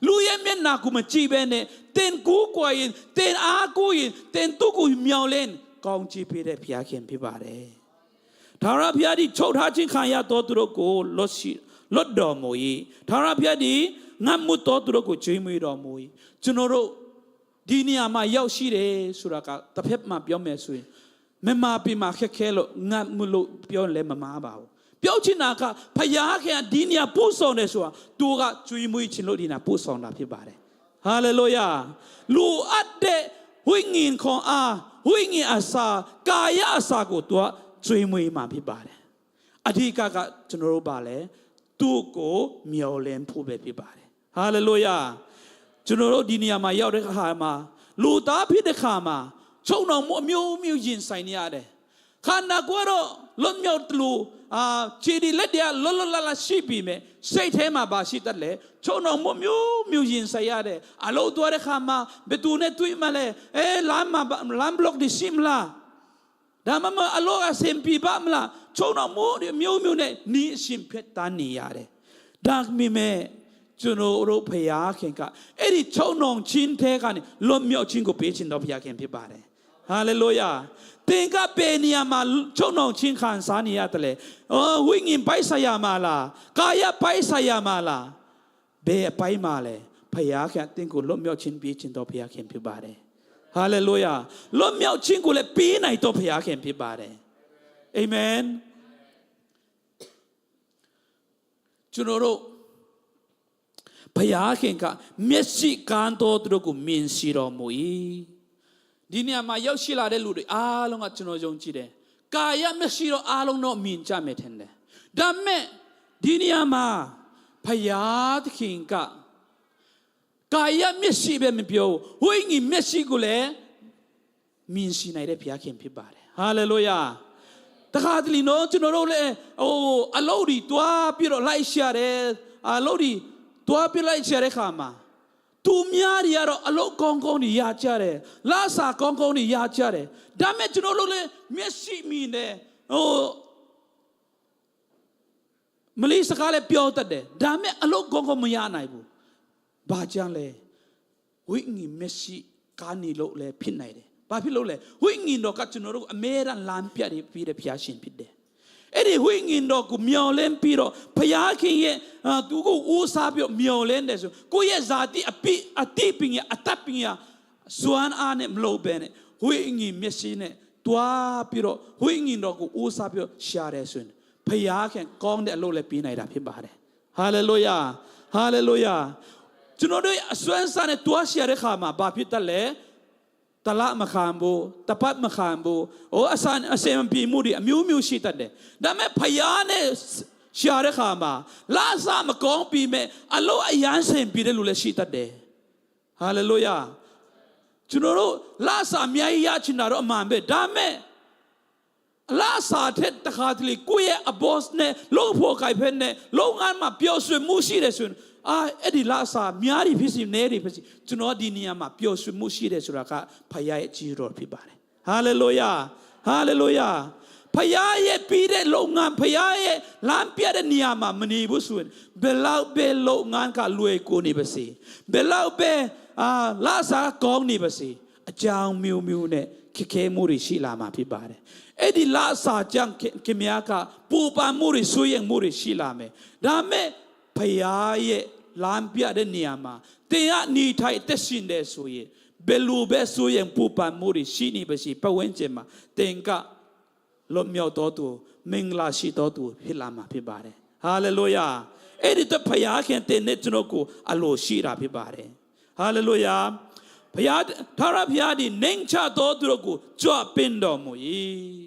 လူရဲ့မျက်နှာကိုမကြည့်ဘဲနဲ့တင်ကူးကွာရင်တင်အားကိုရင်တင်သူ့ကိုမြောင်လင်းကောင်းချီးပေးတဲ့ဖျားခင်ဖြစ်ပါတယ်ထာဝရဘုရားသည်ချုပ်ထားခြင်းခံရတော်သူတို့ကိုလွတ်တော်မူ၏ထာဝရဘုရားသည်ငတ်မှုတော်သူတို့ကိုကြွေးမွေးတော်မူ၏ကျွန်တော်တို့ဒီနေရာမှာရောက်ရှိတယ်ဆိုတာကတစ်ဖက်မှာပြောမယ်ဆိုရင်မမပြမှာခက်ခဲလို့ငတ်မှုလို့ပြောလဲမမားပါဘူးပြောချင်တာကဖယားခင်ဒီနေရာပို့ဆောင်တယ်ဆိုတာသူကကြွေးမွေးခြင်းလို့ဒီနေရာပို့ဆောင်တာဖြစ်ပါတယ်ဟာလေလုယာလူအပ်တဲ့ဝိညာဉ်ခွန်အားဝိညာဉ်အစာကာယအစာကိုသူကကြွေးမွေးမှာဖြစ်ပါတယ်အဓိကကျွန်တော်တို့ပါလဲသူ့ကိုမျောလင်းဖို့ပဲဖြစ်ပါတယ်ဟာလေလုယာကျွန်တော်တို့ဒီနေရာမှာရောက်တဲ့အခါမှာလူသားဖြစ်တဲ့အခါမှာချုံတော်မှုအမျိုးမျိုးရင်ဆိုင်နေရတယ်ခန္ဓာကိုယ်တော့လွတ်မြောက်လူခြေဒီလက်တည်းလွတ်လွတ်လပ်လပ်ရှိပြီမဲ့စိတ်ထဲမှာပါရှိတတ်လေချုံတော်မှုမျိုးမျိုးရင်ဆိုင်ရတယ်အလို့တော်တဲ့ခါမှာဘယ်သူနဲ့တွေ့မှလဲလမ်းဘလော့ဒီရှိမလားဒါမှမအလို့အစင်ပြပါမလားချုံတော်မှုမျိုးမျိုးနဲ့နီးအရှင်ဖက်တန်းနေရတယ်ဒါမိမဲ့ကျွန်တော်တို့ဖျားခင်ကအဲ့ဒီချုံတော်ချင်းထဲကနေလွတ်မြောက်ခြင်းကိုပေးခြင်းတော်ဖျားခင်ဖြစ်ပါတယ်ဟာလေလုယာသင်ကပေနေရာမှာချုံတော်ချင်းခံစားနေရတယ်လေဝိညာဉ်ပိုက်ဆိုင်ရမှာလားကာယပိုက်ဆိုင်ရမှာလားဘယ်အပိုင်းမှာလဲဖျားခင်သင်ကိုလွတ်မြောက်ခြင်းပေးခြင်းတော်ဖျားခင်ဖြစ်ပါတယ်ဟာလေလုယာလွတ်မြောက်ခြင်းကိုလည်းပေးနိုင်တော်ဖျားခင်ဖြစ်ပါတယ်အာမင်ကျွန်တော်တို့ဘုရားခင်ကမျက်စိကန်းတော်သူတို့ကိုမြင်ရှိတော်မူ၏ဒီနေရာမှာရောက်ရှိလာတဲ့လူတွေအားလုံးကကျွန်တော်ယုံကြည်တယ်ကာယမျက်စိတော့အားလုံးတော့မြင်ကြမယ်ထင်တယ်ဒါမဲ့ဒီနေရာမှာဘုရားသခင်ကကာယမျက်စိပဲမပြောဝိညာဉ်မျက်စိကိုလည်းမြင်ရှိနိုင်တဲ့ဘုရားခင်ဖြစ်ပါတယ်ဟာလေလုယာတခါတလေနော်ကျွန်တော်တို့လည်းအလုပ်တွေတွားပြီးတော့လိုက်ရှာတယ်အလုပ်တွေတွားပြလိုက်ချတဲ့ခါမှာသူများတွေကတော့အလုတ်ကောင်းကောင်းတွေရကြတယ်လာစာကောင်းကောင်းတွေရကြတယ်ဒါမဲ့ကျွန်တော်တို့လည်းမျက်စိမြင်တယ်မလေးစကားလည်းပြောတတ်တယ်ဒါမဲ့အလုတ်ကောင်းကောင်းမရနိုင်ဘူးဘာကြောင့်လဲဝိညာဉ်မျက်စိကားနေလို့လည်းဖြစ်နိုင်တယ်ဘာဖြစ်လို့လဲဝိညာဉ်တော်ကကျွန်တော်တို့အမဲရန်လမ်းပြတ်ပြီးတဲ့ဘုရားရှင်ဖြစ်တယ်အဲ့ဒီဝိညာဉ်တော်ကိုမျောလင်းပြီးတော့ဘုရားခင်ရဲ့သူကိုဦးစားပြီးမျောလင်းတယ်ဆိုကိုယ့်ရဲ့ဇာတိအတိပညာအတတ်ပညာစွမ်းအားနဲ့မလို့ပဲနဲ့ဝိညာဉ်မျက်စိနဲ့တွားပြီးတော့ဝိညာဉ်တော်ကိုဦးစားပြီးရှာတယ်ဆိုရင်ဘုရားခင်ကောင်းတဲ့အလုပ်လည်းပြီးနိုင်တာဖြစ်ပါတယ်ဟာလေလုယာဟာလေလုယာကျွန်တော်တို့အစွမ်းစားနဲ့တွားရှာတဲ့ခါမှာဘာဖြစ်တတ်လဲတလမခံဘူးတပတ်မခံဘူးအစင်ပြေမှုတွေအမျိုးမျိုးရှိတတ်တယ်ဒါပေမဲ့ဖယားနဲ့ရှာတဲ့ခါမှာလာစားမကောင်းပြီးမဲ့အလို့အယမ်းစင်ပြေတဲ့လူလည်းရှိတတ်တယ်ဟာလေလုယာကျွန်တော်တို့လာစားအများကြီးရချင်တာတော့အမှန်ပဲဒါပေမဲ့လာစားတဲ့တခါတလေကိုယ့်ရဲ့အဘော့စ်နဲ့လုံဖို့ခိုင်ဖက်နဲ့လုံငန်းမှာပျော်ရွှင်မှုရှိတယ်ဆိုရင်အဲ့ဒီလာစာများတွေဖြစ်စီနဲတွေဖြစ်စီကျွန်တော်ဒီနေရာမှာပျော်ရွှင်မှုရှိတယ်ဆိုတာကဖခင်ရဲ့အကြီးတော်ဖြစ်ပါတယ်ဟာလေလုယာဟာလေလုယာဖခင်ရဲ့ပြီးတဲ့လုပ်ငန်းဖခင်ရဲ့လမ်းပြတဲ့နေရာမှာမနေဘူးဆိုရင်ဘယ်လောက်ပဲလုပ်ငန်းကလွယ်ကိုနေပါစေဘယ်လောက်ပဲလာစာကောင်းနေပါစေအကြောင်းမျိုးမျိုးနဲ့ခက်ခဲမှုတွေရှိလာမှာဖြစ်ပါတယ်အဲ့ဒီလာစာကြောင့်ခင်ဗျားကပူပန်မှုတွေဆွေးရင်မှုတွေရှိလာမယ်ဒါမဲ့ဖခင်ရဲ့လမ်းပြတဲ့နေရာမှာတင်ရနေထိုင်တက်ရှင်တယ်ဆိုရင်ဘယ်လိုပဲဆိုရင်ပူပန်မှုတွေရှိနေပါစေပတ်ဝန်းကျင်မှာတင်ကလွတ်မြောက်တော်သူမင်္ဂလာရှိတော်သူဖြစ်လာမှာဖြစ်ပါတယ်ဟာလေလုယာအဲ့ဒီတော့ဖခင်တင်တဲ့ကျွန်တော်ကိုအလိုရှိတာဖြစ်ပါတယ်ဟာလေလုယာဘုရားထာဝရဘုရားဒီနှင်ချတော်သူတို့ကိုကြွပင်တော်မူ၏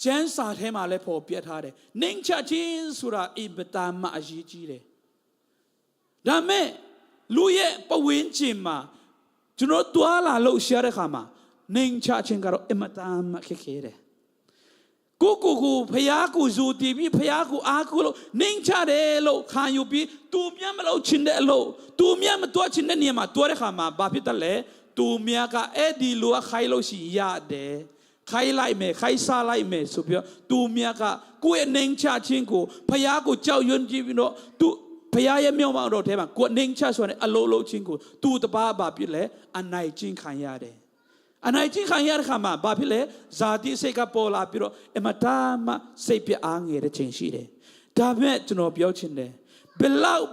ကျမ်းစာထဲမှာလည်းပေါ်ပြထားတယ်နှင်ချခြင်းဆိုတာအင်ပတာမအရေးကြီးတယ်ဒါမဲ့လူရဲ့ပဝင်းကျင်မှာကျွန်တော်တွာလာလို့ရှာတဲ့ခါမှာနှင်ချခြင်းကတော့အင်မတန်ခက်ခဲတယ် ကိုဖယားကိုဇူတီပြီးဖယားကိုအားကိုလို့နှင်းချတယ်လို့ခံယူပြီးသူမြတ်မလို့ချင်းတဲ့အလို့သူမြတ်မတော်ချင်းတဲ့နေရာမှာတော်တဲ့ခါမှာဘာဖြစ်တယ်လဲသူမြတ်ကအဲ့ဒီလူကခိုင်းလို့ရှိရတယ်ခိုင်းလိုက်မယ်ခိုင်းစားလိုက်မယ်ဆိုပြီးတော့သူမြတ်ကကိုယ့်ရဲ့နှင်းချခြင်းကိုဖယားကိုကြောက်ရွံ့ကြည့်ပြီးတော့သူဖယားရဲ့မြောက်မောင်တော်ထဲမှာကိုယ်နှင်းချဆိုတဲ့အလိုလိုချင်းကိုသူတပါးဘာဖြစ်လဲအနိုင်ချင်းခံရတယ်အနိုင်ချင်းခံရတဲ့ခါမှာဘာဖြစ်လဲဇာတိစိတ်ကပေါ်လာပြီးတော့အမတားမှစိတ်ပြအားငယ်တဲ့ချိန်ရှိတယ်ဒါပေမဲ့ကျွန်တော်ပြောချင်တယ်ဘလောက်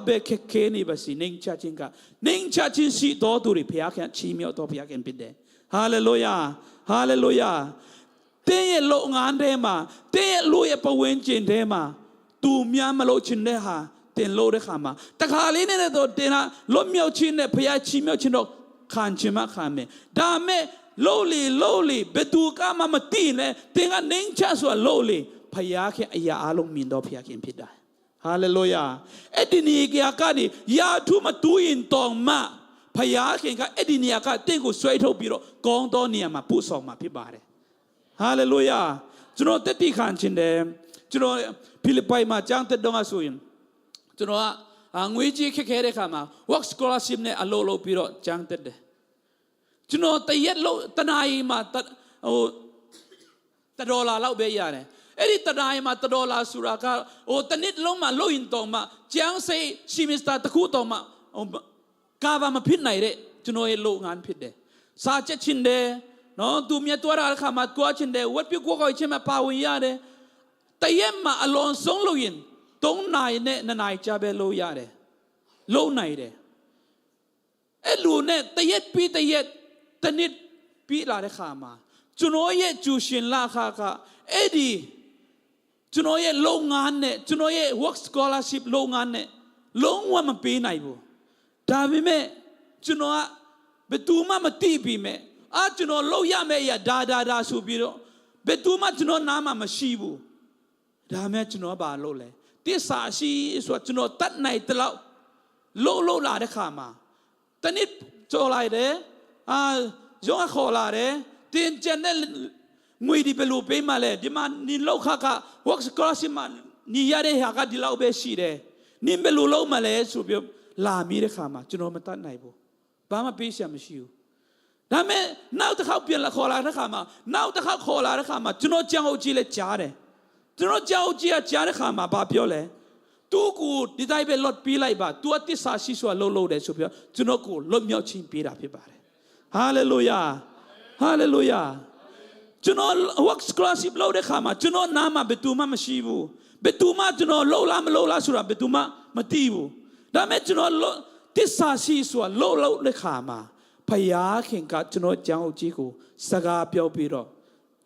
ပဲခက်ခဲနေပါစီနှင်းချခြင်းကနှင်းချခြင်းရှိတော်သူတွေဘုရားခင်ချီးမြှောက်တော်ဘုရားခင်ဖြစ်တယ်ဟာလေလုယာဟာလေလုယာတင်းရဲ့လုံငန်းထဲမှာတင်းရဲ့လူရဲ့ပဝင်းကျင်ထဲမှာသူများမလို့ချင်တဲ့ဟာတင်လို့တဲ့ခါမှာတခါလေးနဲ့တော့တင်လာလွတ်မြောက်ခြင်းနဲ့ဘုရားချီးမြှောက်ခြင်းတော့ခံချင်မှခံမယ်ဒါမဲ့လို့လေဘယ်သူကမှမသိနဲ့တင်ကနှင်းချဆိုလို့လေဘုရားခင်အရာအလုံးမြင်တော့ဘုရားခင်ဖြစ်တာဟာလေလုယာအဲ့ဒီနေရာကနေယာထုမတူရင်တော်မှဘုရားခင်ကအဲ့ဒီနေရာကတင့်ကိုဆွဲထုတ်ပြီးတော့ကောင်းသောနေရာမှာပို့ဆောင်မှာဖြစ်ပါတယ်ဟာလေလုယာကျွန်တော်တက်တိခံခြင်းတယ်ကျွန်တော်ဖိလိပ္ပိုင်မှာကျမ်းတက်တော့ဆိုရင်ကျွန်တော်ကငွေကြီးခက်ခဲတဲ့ခါမှာ work scholarship နဲ့အလုပ်လုပ်ပြီးတော့ကျန်းတက်တယ်ကျွန်တော်တရက်လို့တနာရီမှာဟို$1လောက်ပဲရတယ်အဲ့ဒီတနာရီမှာ$1ဆိုတာကဟိုတနစ်လုံးမှာလို့ရင်တော့မှကျန်းစိတ်စီမစ္စတာတခုတော့မှကာဗာမဖြစ်နိုင်တဲ့ကျွန်တော်ရဲ့လုပ်ငန်းဖြစ်တယ်စာချက်ချင်းတယ်နော်သူမြတ်တော်ရခါမှာတွားချင်းတယ်ဝတ်ပြုကိုကိုချင်းမှာပါဝင်ရတယ်တရက်မှာအလွန်ဆုံးလို့ရင်3နာရီနဲ့2နာရီကြာပဲလို့ရတယ်လုံးနိုင်တယ်အဲ့လိုနဲ့တရက်ပြီးတရက်တနစ်ပြီးလာတဲ့ခါမှာကျွန်တော်ရဲ့ကျူရှင်လာခါကအဲ့ဒီကျွန်တော်ရဲ့လုပ်ငန်းနဲ့ကျွန်တော်ရဲ့ work scholarship လုပ်ငန်းနဲ့လုံးဝမပေးနိုင်ဘူးဒါပေမဲ့ကျွန်တော်ကဘယ်သူမှမသိပြီမဲ့ကျွန်တော်လုပ်ရမယ့်အရာဒါဆိုပြီးတော့ဘယ်သူမှကျွန်တော်နားမှာမရှိဘူးဒါမဲ့ကျွန်တော်ဘာလုပ်လဲတစ္ဆာရှိဆိုကျွန်တော်တတ်နိုင်တဲ့လောက်လို့လာတဲ့ခါမှာတနစ်ကြော်လိုက်တယ်ရုံးခေါ်လာတယ်တင်ကျန်တဲ့ငွေဒီဘယ်လိုပေးမှလဲဒီမှာနေလောက်ခါ work scholarship မှာနေရတဲ့ဟာကဒီလောက်ပဲရှိတယ်နေဘယ်လိုလုပ်မှလဲဆိုပြီးလာမိတဲ့ခါမှာကျွန်တော်မတတ်နိုင်ဘူးဘာမှပေးချင်မရှိဘူးဒါမဲ့နောက်တစ်ခါပြန်လာခေါ်လာတဲ့ခါမှာကျွန်တော်ကြောက်ကြည့်လဲကြားတယ်ကျွန်တော်ကြောက်ကြည့်ကြားတဲ့ခါမှာဘာပြောလဲသူကိုဒီတိုင်းပဲလော့ပေးလိုက်ပါသူအတ္တစာရှိစွာလို့တယ်ဆိုပြီးကျွန်တော်ကိုလွတ်မြောက်ခြင်းပေးတာဖြစ်ပါတယ်ဟာလေလုယာဟာလေလုယာကျွန်တော် work scholarship လုပ်တဲ့ခါမှာကျွန်တော်နားမှာဘယ်သူမှမရှိဘူးဘယ်သူမှကျွန်တော်လှုပ်လားမလှုပ်လားဆိုတာဘယ်သူမှမသိဘူးဒါမဲ့ကျွန်တော်တစ္ဆာရှိစွာလှုပ်တဲ့ခါမှာဖယားခင်ကကျွန်တော်ကြောင်းကြီးကိုစကားပြောပြီးတော့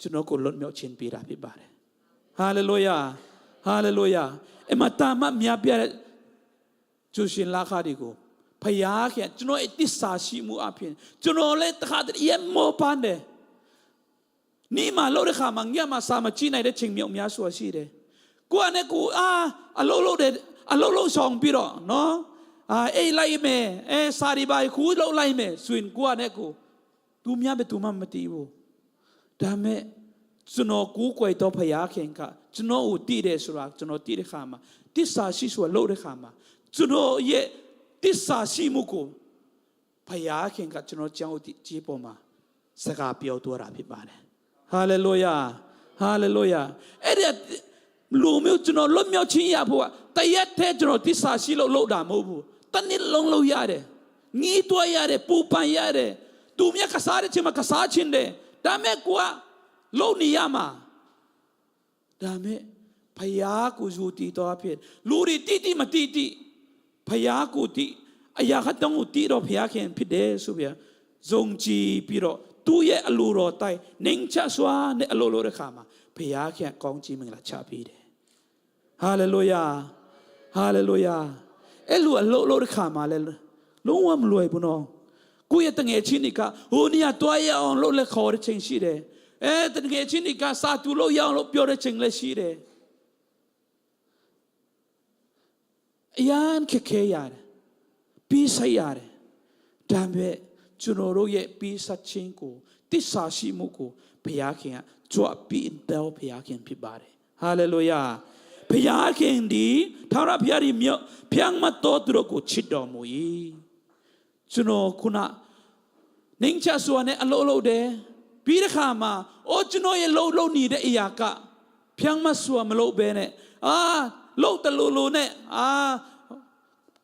ကျွန်တော်ကိုလွတ်မြောက်ခြင်းပေးတာဖြစ်ပါတယ်ဟာလေလုယာဟာလေလုယာအမတာမမြတ်ပြတဲ့ကျူရှင်လာခါဒီကိုဖယားခင်ကျွန်တော်အတ္တစာရှိမှုအပြင်ကျွန်တော်လည်းတခါတည်းရမောပန်းတယ်นี่มาလို့တဲ့ခါမှာငါမှာစာမကြည့်နိုင်တဲ့ချိန်မြောက်များစွာရှိတယ်ကိုကနဲ့ကိုအလုံးဆောင်ပြီးတော့နော်အေးလိုက်မယ်စာရီပါခူးလောက်လိုက်မယ်ဆိုရင်ကိုကနဲ့ကိုသူများပဲသူမှမတည်ဘူးဒါမဲ့ကျွန်တော်ကိုကိုယ်တော့ဖယားခင်ကကျွန်တော်ကိုတည်တယ်ဆိုတာကျွန်တော်တည်တဲ့ခါမှာတစ္ဆာရှိစွာလို့တဲ့ခါမှာကျွန်တော်ရဲ့တစ္ဆာရှိမှုကိုဖယားခင်ကကျွန်တော်ကြောင်းကြီးပေါ်မှာစကားပြောတော့တာဖြစ်ပါတယ်ဟာလေလုယာဟာလေလုယာအဲ့ဒီလူမျိုးကျွန်တော်လွတ်မြောက်ခြင်းရဖို့ကတရက်တည်းကျွန်တော်တစ္ဆာရှိလို့တာမဟုတ်ဘူးတနည်းလုံးလို့ရတယ်ငီးတွားရတယ်ပူပန်ရတယ်သူမြတ်ကစားတဲ့ချိန်မှာကစားခြင်းတယ်ဒါမဲ့ကိုကလုံနေရမှာဒါမဲ့ဖယားကိုယူတည်တော်ဖြစ်လူတွေတိမတိဖယားကိုတည်အရာခတုံးကိုတည်တော့ဖယားခင်ဖြစ်တယ်ဆိုပြီးဇုံကြည်ပြီးတော့သူ့ရဲ့အလိုတော်တိုင်းနှင်းချစွာနဲ့အလိုလိုတဲ့ခါမှာဘုရားခင်ကောင်းကြီးမင်္ဂလာချပေးတယ်ဟာလေလုယာဟာလေလုယာအဲ့လိုအလိုလိုတဲ့ခါမှာလဲလုံးဝမလွယ်ဘူးနော်ကိုယ့်ရဲ့တငယ်ချင်းတွေကဟိုနေရာတွားရအောင်လို့လက်ခေါ်တဲ့ချိန်ရှိတယ်တငယ်ချင်းတွေကစာတူလို့ရအောင်လို့ပြောတဲ့ချိန်လည်းရှိတယ်အရန်ခက်ခဲရတယ်ပြီးဆိုင်ရတယ်ဒါပေမဲ့ ကျွန်တော်တို့ရဲ့ပြီးဆက်ခြင်းကိုတစ္ဆာရှိမှုကိုဘုရားခင်ကကြွပြီးတော့ဘုရားခင်ဖြစ်ပါတယ်ဟာလေလုယာဘုရားခင်ဒီထာဝရဘုရားဒီမြောက်ဖျံမတော်သူတို့ကိုချစ်တော်မူ၏ကျွန်တော်ခုနနှင်းချစွာနဲ့အလုပ်လုပ်တယ်ပြီးတဲ့ခါမှာအိုးကျွန်တော်ရဲ့လုပ်နေတဲ့အရာကဖျံမစွာမလုပ်ဘဲနဲ့လုပ်တလူလူနဲ့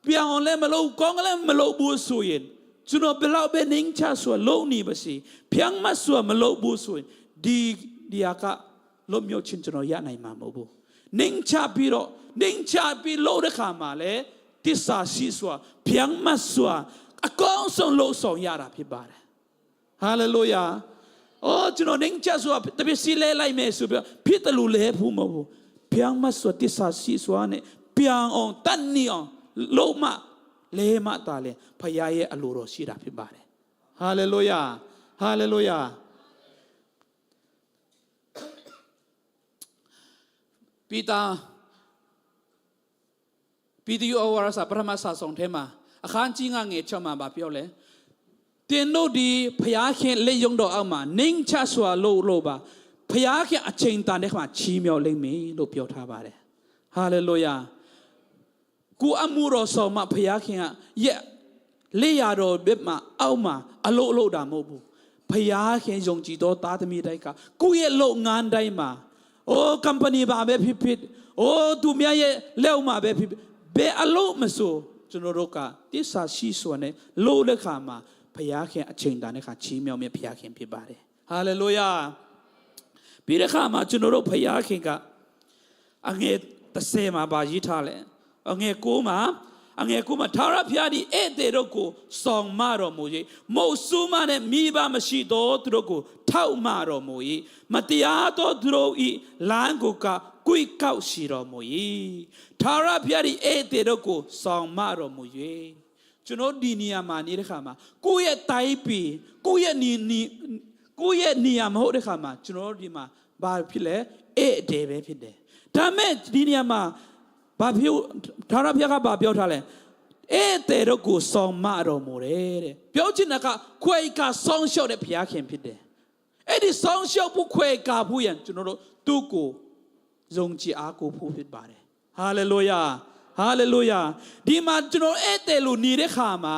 ပြောင်းလဲမလုပ်ကောင်းလည်းမလုပ်ဘူးဆိုရင်ကျွန်တော်ဘယ်လောက်ပဲနှင်းချစွာလုပ်နေပါစေဖျံမစွာမလုပ်ဘူးဆိုရင်ဒီဟာကလုံးမြုပ်ချင်းကျွန်တော်ရနိုင်မှာမဟုတ်ဘူးနှင်းချပြီးလို့တဲ့ခါမှာလေတစ္ဆာရှိစွာဖျံမစွာအကောင်းဆုံးလို့ဆောင်ရတာဖြစ်ပါတယ်ဟာလေလုယာကျွန်တော်နှင်းချစွာတပည့်စီလဲလိုက်မယ်ဆိုပြီးဖြစ်တယ်လို့လဲဘူးမဟုတ်ဘူးဖျံမစွာတစ္ဆာရှိစွာနဲ့ပြောင်းအောင်တတ်နေအောင်လုံးမလဲမတားလဲဖခင်ရဲ့အလိုတော်ရှိတာဖြစ်ပါတယ်ဟာလေလုယာဟာလေလုယာปีตายูอวารสาปรมาสาสองเทมาอาคารจีงาเงชมาบาเปียวเลยเตียนโนดีพยาเคนเลยยงดอกเอามานิ่งชาสวาโลบาพยาเคนอเชงตาเนขมาชีเมียวเลยมีโลเปียวท่าบาเลยฮาเลลูยากูอามูรอสอมาพยาเคนเยเลยยาโรเบ็บมาเอามาอโลดาโมบุพยาเคนยงจีโตตาตมีได้กะกูเยโลงานได้มาโอ้คัมพานีบาเบพิดโอ้ตูเมียเยเลวมาเบพิดเบอโลมาสู่จนโรกาติสาชีส่วนเนี่ยโลเลขามาพยาเคนอเชงตาเนี่ยขาชีเมียวเมียพยาเคนพิบาเรฮาเลลูยาปีเลขามาจนโรพยาเคนกะอังเงตเซมาบายิทาเลอังเงกูมาทาราพยาดีเอเตโรกูสองมาโรมูยีโมซูมาเนี่ยมีบามาชีโตตโรกูเท่ามาโรมูยีมาติยาโตตโรอีลานกูกะกุยเก้าชีโรมูยีทาราพยาดีเอเตโรกูสองมาโรมูยีจุนดีนียามานี่เลยค่ะมากูเยไตปีกูเยนียามโหเลยค่ะมาจุนดีมาบาพิเลเอเดเบพิเดทำไมดีนียามาบาพิวทาราพยากาบาเปียวท่าเลยเอเตโรกูสองมาโรมูเร่เปียวจินนะคะควยกาสองเชาเดพยาเข็มพิเดเอดิสองเชาผู้ควยกาผู้ยันจุนโรตูกูจงจีอากูผู้พิดบาเรฮาเลลูยาฮาเลลูยาดีมาจุนโรเอเตลูนีเรขามา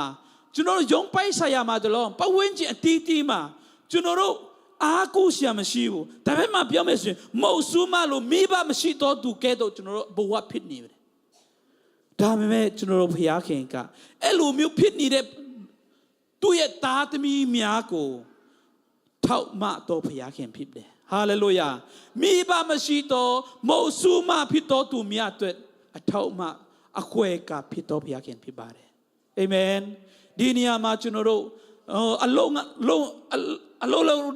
จุนโรยงไปสายามาตลอดปะเวนจีตีมาจุนโรอากูเสียมันชิวแต่ไม่มาเปียวไม่สิมอสูมาลูมีบามันชิโตดูแกโตจุนโรบัวพิดนี่ဒါပေမဲ့ကျွန်တော်တို့ဘုရားခင်ကအဲ့လိုမျိုးဖြစ်နေတဲ့သူ့ရဲ့သားသမီးများကိုထောက်မတော်ဘုရားခင်ဖြစ်တယ်ဟာလေလုယာမိဘမရှိတော်မောဆူမဖြစ်တော်သူများအတွက်အထောက်မအခွဲကဖြစ်တော်ဘုရားခင်ဖြစ်ပါတယ်အာမင်ဒီနေရာမှာကျွန်တော်တို့အလုံး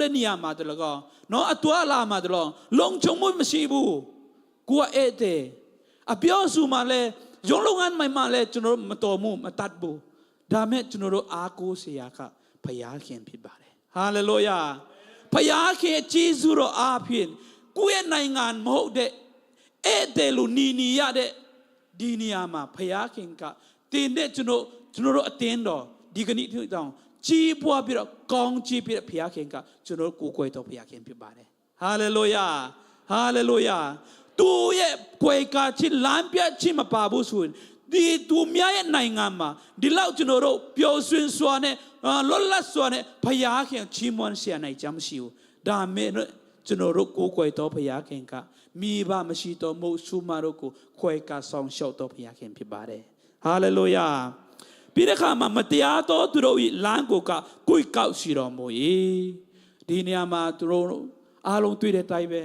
တဲ့နေရာမှာတလို့ကောနော်အတွားလာမှာတလို့လုံချုံမှုမရှိဘူးကိုယ်အဲ့တဲ့အပြောစုမှာလဲယုံလုံးငန်းမိုင်မှာလဲကျွန်တော်မတော်မှုမတတ်ဘူးဒါမဲ့ကျွန်တော်တို့အားကိုးစရာကဘုရားခင်ဖြစ်ပါတယ်ဟာလေလုယာဘုရားခင်ဂျေဇုတော်အားဖြင့်ကိုယ့်ရဲ့နိုင်ငံမဟုတ်တဲ့အဲ့တဲ့လူနီရတဲ့ဒီနေရာမှာဘုရားခင်ကတင်တဲ့ကျွန်တော်တို့အတင်းတော်ဒီကနေ့တောင်ကြီးပွားပြီးတော့ကောင်းကြီးပြီးတဲ့ဘုရားခင်ကကျွန်တော်ကိုယ်ကိုယ်တော်ဘုရားခင်ဖြစ်ပါတယ်ဟာလေလုယာဟာလေလုယာသူရဲ့ကွယ်ကာချင်းလမ်းပြချင်းမပါဘူးဆိုရင်ဒီသူများရဲ့နိုင်ငံမှာဒီလောက်ကျွန်တော်တို့ပျော်ရွှင်စွာနဲ့လွတ်လပ်စွာနဲ့ဘုရားခင်ချီးမွမ်းရှေ့နိုင်ကြမရှိဘူးဒါမဲ့ကျွန်တော်တို့ကိုယ်ကွယ်တော်ဘုရားခင်ကမိဘမရှိတော်မဟုတ်ဆုမတို့ကိုခွဲကာဆောင်လျှောက်တော်ဘုရားခင်ဖြစ်ပါတယ်ဟာလေလုယာပြီးတဲ့အခါမှာမတရားသောသူတို့၏လမ်းကိုကကိုယ်ကောက်ရှိတော်မူ၏ဒီနေရာမှာသူတို့အားလုံးတွေ့တဲ့အတိုင်းပဲ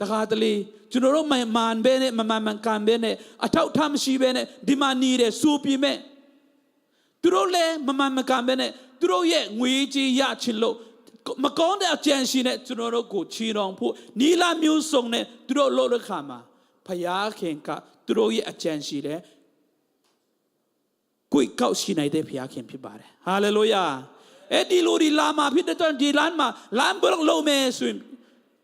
တခါတလေကျွန်တော်တို့မမှန်ပဲနဲ့မမှန်ကန်ပဲနဲ့အထောက်ထားမရှိပဲနဲ့ဒီမှာနေတယ်စူပြမဲ့သူတို့လည်းမမှန်မကန်ပဲနဲ့သူတို့ရဲ့ငွေကြေးရချင်လို့မကောင်းတဲ့အကြံရှိနဲ့ကျွန်တော်တို့ကိုချီတော်ဖို့နီလာမျိုးစုံနဲ့သူတို့လို့တဲ့ခါမှာဖယားခင်ကသူတို့ရဲ့အကြံရှိတယ်ကိုယ်ကောက်ရှိနိုင်တဲ့ဖယားခင်ဖြစ်ပါတယ်ဟာလေလုယာအဲ့ဒီလိုဒီလာမှာဖြစ်တဲ့ဒီလမ်းမှာလမ်းဘလောက်လုံးမယ်ဆိုရင်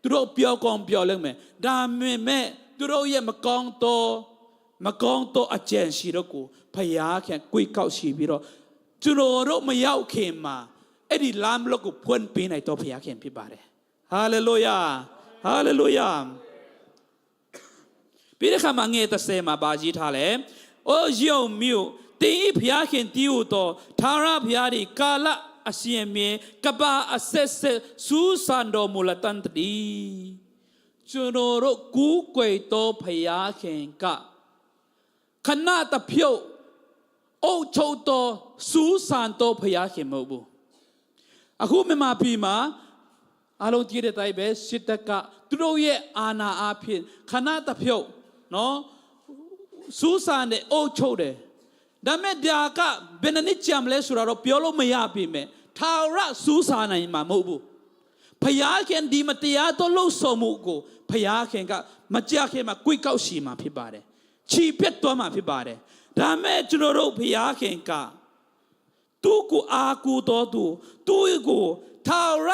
သူတို့ပြောကောင်းပြောလိမ့်မယ်ဒါမဲ့သူတို့ရဲ့မကောင်းတော့အကြံရှိတော့ကိုဖယားခင်ကိုယ်ကောက်ရှိပြီးတော့ကျွန်တော်တို့မရောက်ခင်မှာ အဲ့ဒီလမ်းလို့ကိုဖွင့်ပေးနိုင်တော့ဖခင်ဖြစ်ပါတယ်ဟာလေလုယာဟာလေလုယာပြီးတဲ့ခါမှာငယ်30မှာပါကြီးထားလဲအိုယောမြို့တင်းဤဖခင်တည်ဟူသောသာရဖခင်ဒီကာလအရှင်မြေကပအဆက်ဆက်စူးစံတော်မူလတန်တည်းကျွန်တော်တို့ကူးကွယ်သောဖခင်ကခဏတဖြုတ်အုတ်ချုပ်သောစူးစံသောဖခင်မဟုတ်ဘူးအခုမြန်မာပြည်မှာအလုံးကြီးတဲ့တိုင်ပဲစစ်တပ်ကသူတို့ရဲ့အာဏာအဖြစ်ခဏတဖြုတ်နော်စူးစံတဲ့အုတ်ချုပ်တယ်ဒါမဲ့ဒါကဘယ်နှစ်ကြံလဲဆိုတော့ပြောလို့မရပြီမဲ့ထာဝရစူးစံနိုင်မှာမဟုတ်ဘူးဖခင်ဒီမတရားသောလှုပ်ဆောင်မှုကိုဖခင်ကမကြခင်မှာကြွေးကောက်ရှိမှာဖြစ်ပါတယ်ခြိပြတ်သွားမှာဖြစ်ပါတယ်ဒါမဲ့ကျွန်တော်တို့ဖခင်ကသူ့ကိုအာကူတော်သူသူ့ကိုထာဝရ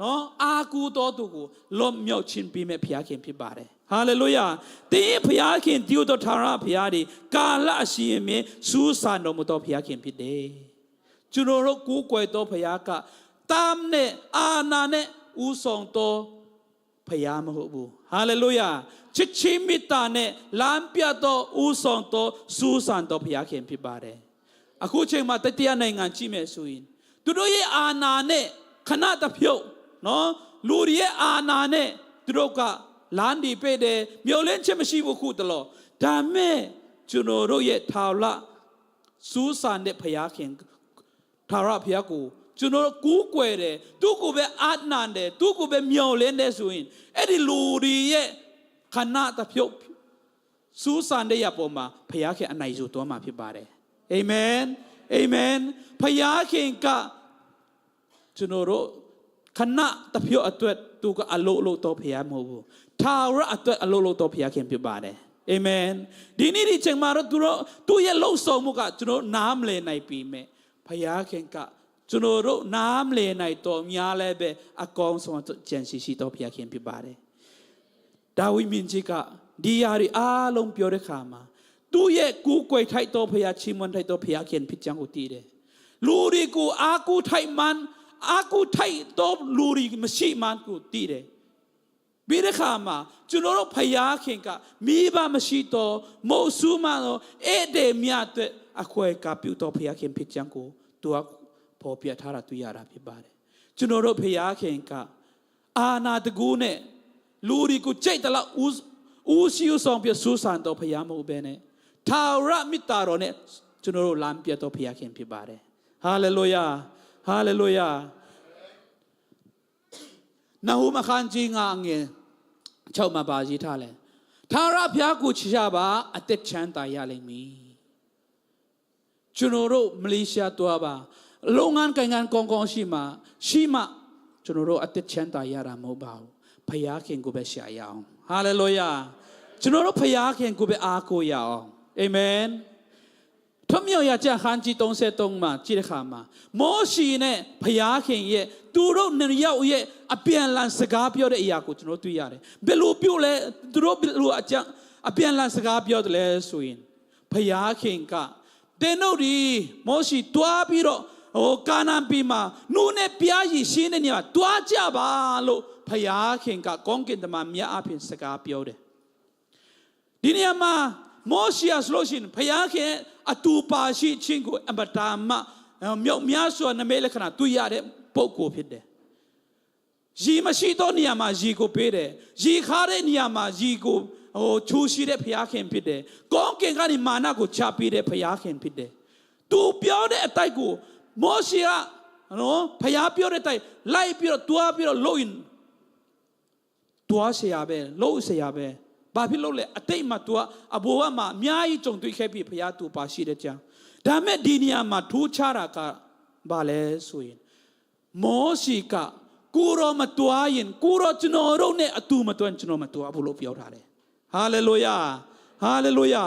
နော်အာကူတော်သူကိုလွတ်မြောက်ခြင်းပေးမဲ့ဖခင်ဖြစ်ပါတယ်ဟာလေလုယာတင်းဖခင်ဒီတော်ထာဝရဖခင်ဒီကာလအရှင်မြတ်စူးစံတော်မူသောဖခင်ဖြစ်တယ်ကျွန်တော်တို့ကိုးကွယ်တော်ဖခင်ကတမ်းနဲ့အာနာနဲ့ဥဆောင်တော်ဖခင်မဟုတ်ဘူးဟာလေလုယာချစ်ချင်းမေတ္တာနဲ့လမ်းပြတော်ဥဆောင်တော်စူးစံတော်ဖခင်ဖြစ်ပါတယ်အခုချိန်မှာတတိယနိုင်ငံကြည့်မယ်ဆိုရင်သူတို့ရဲ့အာဏာနဲ့ခဏတဖြုတ်နော်လူတွေရဲ့အာဏာနဲ့သူတို့ကလမ်းဒီပေးတယ်မျောလင်းချက်မရှိဘူးခုတလို့ဒါမဲ့ကျွန်တော်တို့ရဲ့ထာဝရစူးစံတဲ့ဖခင်ထာဝရဖခင်ကိုကျွန်တော်ကူးကွယ်တယ်သူ့ကိုပဲအာဏာတယ်သူ့ကိုပဲမျောလင်းတယ်ဆိုရင်အဲ့ဒီလူတွေရဲ့ခဏတဖြုတ်စူးစံတဲ့ရပေါ်မှာဖခင်အနိုင်ဆိုသွားမှာဖြစ်ပါတယ်အာမင်အာမင်ဖခင်ကကျွန်တော်တို့ခဏတဖြုတ်အတွက်သူကအလို့လို့တော့ဖခင်မဟုတ်ဘူးထာဝရအတွက်အလို့လို့တော့ဖခင်ဖြစ်ပါတယ်အာမင်ဒီနေ့ဒီချိန်မှာတော့သူရဲ့လှုပ်ဆောင်မှုကကျွန်တော်နားမလည်နိုင်ပြီမဲ့ဖခင်ကကျွန်တော်တို့နားမလည်နိုင်တော့များလဲပဲအကောင်းဆုံးကြံစီရှိတော့ဖခင်ဖြစ်ပါတယ်ဒါဝိမင်းကြီးကဒီယာရီအားလုံးပြောတဲ့ခါမှာသူ့ရဲ့ကူးကွယ်ထိုက်တော့ဖခင်ချီးမွမ်းထိုက်တော့ဖခင်ဖြစ်ကြောင်းကိုသိတယ်လူတွေကိုအာကူထိုက်မှန်အာကူထိုက်တော့လူတွေမရှိမှန်ကိုသိတယ်ပြီးတဲ့ခါမှာကျွန်တော်တို့ဖခင်ကမိဘမရှိတော့မို့ဆူမတော့အဲ့ဒီမြတ်တဲ့အခွဲကပြုတော့ဖခင်ဖြစ်ကြောင်းကိုသူကပေါ်ပြထားတာတွေ့ရတာဖြစ်ပါတယ်ကျွန်တော်တို့ဖခင်ကအာနာတကူနဲ့လူတွေကိုကြိတ်တလားဦးစီးဆောင်ပြဆူဆန်တော့ဖခင်မဟုတ်ဘဲနဲ့ထာဝရမေတ္တာတော်နဲ့ကျွန်တော်တို့လမ်းပြတော့ဖခင်ဖြစ်ပါတယ်ဟာလေလုယာဟာလေလုယာနာဟုမခန်းကြီးငါငယ်6မှာပါရေးထားလဲထာဝရဘုရားကိုချစ်ကြပါအသက်ချမ်းသာရလိမ့်မည်ကျွန်တော်တို့မလေးရှားသွားပါလုပ်ငန်းကိုင်ငန်းကောင်းကောင်းရှိမှကျွန်တော်တို့အသက်ချမ်းသာရတာမဟုတ်ပါဘူးဘုရားခင်ကိုပဲရှာရအောင်ဟာလေလုယာကျွန်တော်တို့ဘုရားခင်ကိုပဲအားကိုးရအောင်အာမင်ထမြော်ရကြဟန်ကြီး33မှာကြည့်တဲ့ခါမှာမောရှေနဲ့ဘုရားခင်ရဲ့သူတို့နှစ်ယောက်ရဲ့အပြန်လန်စကားပြောတဲ့အရာကိုကျွန်တော်တွေ့ရတယ်ဘယ်လိုပြောလဲသူတို့ဘယ်လိုအပြန်လန်စကားပြောတယ်လဲဆိုရင်ဘုရားခင်ကတဲ့တို့ဒီမောရှေတွားပြီးတော့ကာနန်ပြည်မှာနူးနဲ့ပြားရည်ရှင်းတဲ့နေရာတွားကြပါလို့ဘုရားခင်ကကောင်းကင်တမန်မြတ်အဖင်စကားပြောတယ်ဒီနေရာမှာမောရှေအစလို့ရှိရင်ဘုရားခင်အတူပါရှိခြင်းကိုအမတာမမြောက်များစွာနမဲလက္ခဏာတွေ့ရတဲ့ပုဂ္ဂိုလ်ဖြစ်တယ်။ရီမရှိသောနေရာမှာရီကိုပေးတယ်။ရီခါတဲ့နေရာမှာရီကိုချူရှိတဲ့ဘုရားခင်ဖြစ်တယ်။ကောင်းကင်ကနေမာနကိုချပေးတဲ့ဘုရားခင်ဖြစ်တယ်။သူပြောတဲ့အတိုက်ကိုမောရှေကနော်ဘုရားပြောတဲ့အတိုက်လိုက်ပြီးတော့တွားပြီးတော့လှုပ်ရင်တွားเสียပဲလှုပ်เสียပဲဘာဖြစ်လို့လဲအတိတ်မှာ तू အဘိုးကမှာအများကြီးကြုံတွေ့ခဲ့ပြီဘုရား तू ပါရှိတဲ့ကြောင်းဒါမဲ့ဒီနေရာမှာထူးခြားတာကဘာလဲဆိုရင်မောရှေကကိုရောမတွားရင်ကိုရောကျွန်တော်တို့နဲ့အတူမတွန်းကျွန်တော်မတွားဘူးလို့ပြောထားတယ်ဟာလေလုယာဟာလေလုယာ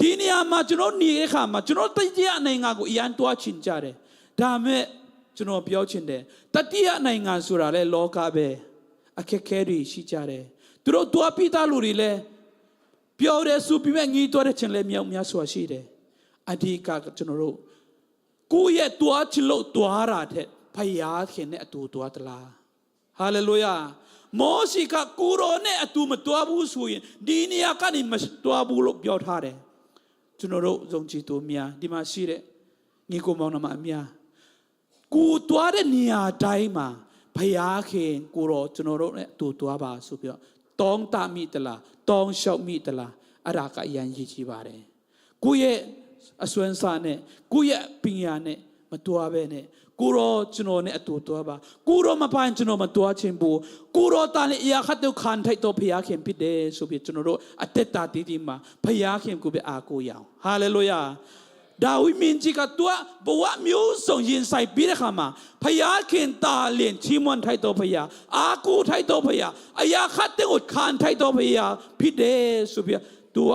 ဒီနေရာမှာကျွန်တော်နေတဲ့အခါမှာကျွန်တော်တတိယနိုင်ငံကိုအရန်တွားချင်ကြတယ်ဒါမဲ့ကျွန်တော်ပြောချင်တယ်တတိယနိုင်ငံဆိုတာလေလောကပဲအခက်ခဲတွေရှိကြတယ်သူတို့တွားပြီးသားလူတွေလည်းပြောတယ်စူပြီးမဲ့ငီးတွားတဲ့ချင်းလည်းမြောက်များစွာရှိတယ်အဓိကကျွန်တော်တို့ကိုယ့်ရဲ့တွားချလို့တွားတာတဲ့ ဖယားခင်နဲ့အတူသွားသလားဟာလေလုယာမောရှိကကိုရောနဲ့အတူမတွားဘူးဆိုရင်ဒီနေရာကနေမတွားဘူးလို့ပြောထားတယ်ကျွန်တော်တို့ယုံကြည်သူများဒီမှာရှိတဲ့ညီကိုမောင်နှမအများကိုတွားတဲ့နေရာတိုင်းမှာဖယားခင်ကိုရောကျွန်တော်တို့နဲ့အတူတွားပါဆိုပြီးတော့တောင်းတမိတလားတောင်းလျှောက်မိတလားအဲ့ဒါကအရန်ရည်ကြီးပါတယ်ကိုရဲ့အစွမ်းစားနဲ့ကိုရဲ့ပညာနဲ့မတွားပဲနဲ့ကိုရောကျွန်တော်နဲ့အတူတွားပါကိုရောမပိုင်ကျွန်တော်မတွားခြင်းဘူးကိုရောတာလေအရာခတ်တော့ခံထိုက်တော့ဖယားခင်ဖြစ်တယ်ဆိုပြီးကျွန်တော်တို့အသက်တာတည်တည်မှာဖယားခင်ကိုပဲအားကိုးရအောင်ဟာလေလုယာဒါဝိမင်းကြီးကတွားဘဝမျိုးစုံရင်ဆိုင်ပြီးတဲ့ခါမှာဖယားခင်တာလင်ချီးမွမ်းထိုက်တော့ဖယားအားကိုးထိုက်တော့ဖယားအရာခတ်တဲ့ကိုခံထိုက်တော့ဖယားဖြစ်တယ်ဆိုပြီးသူက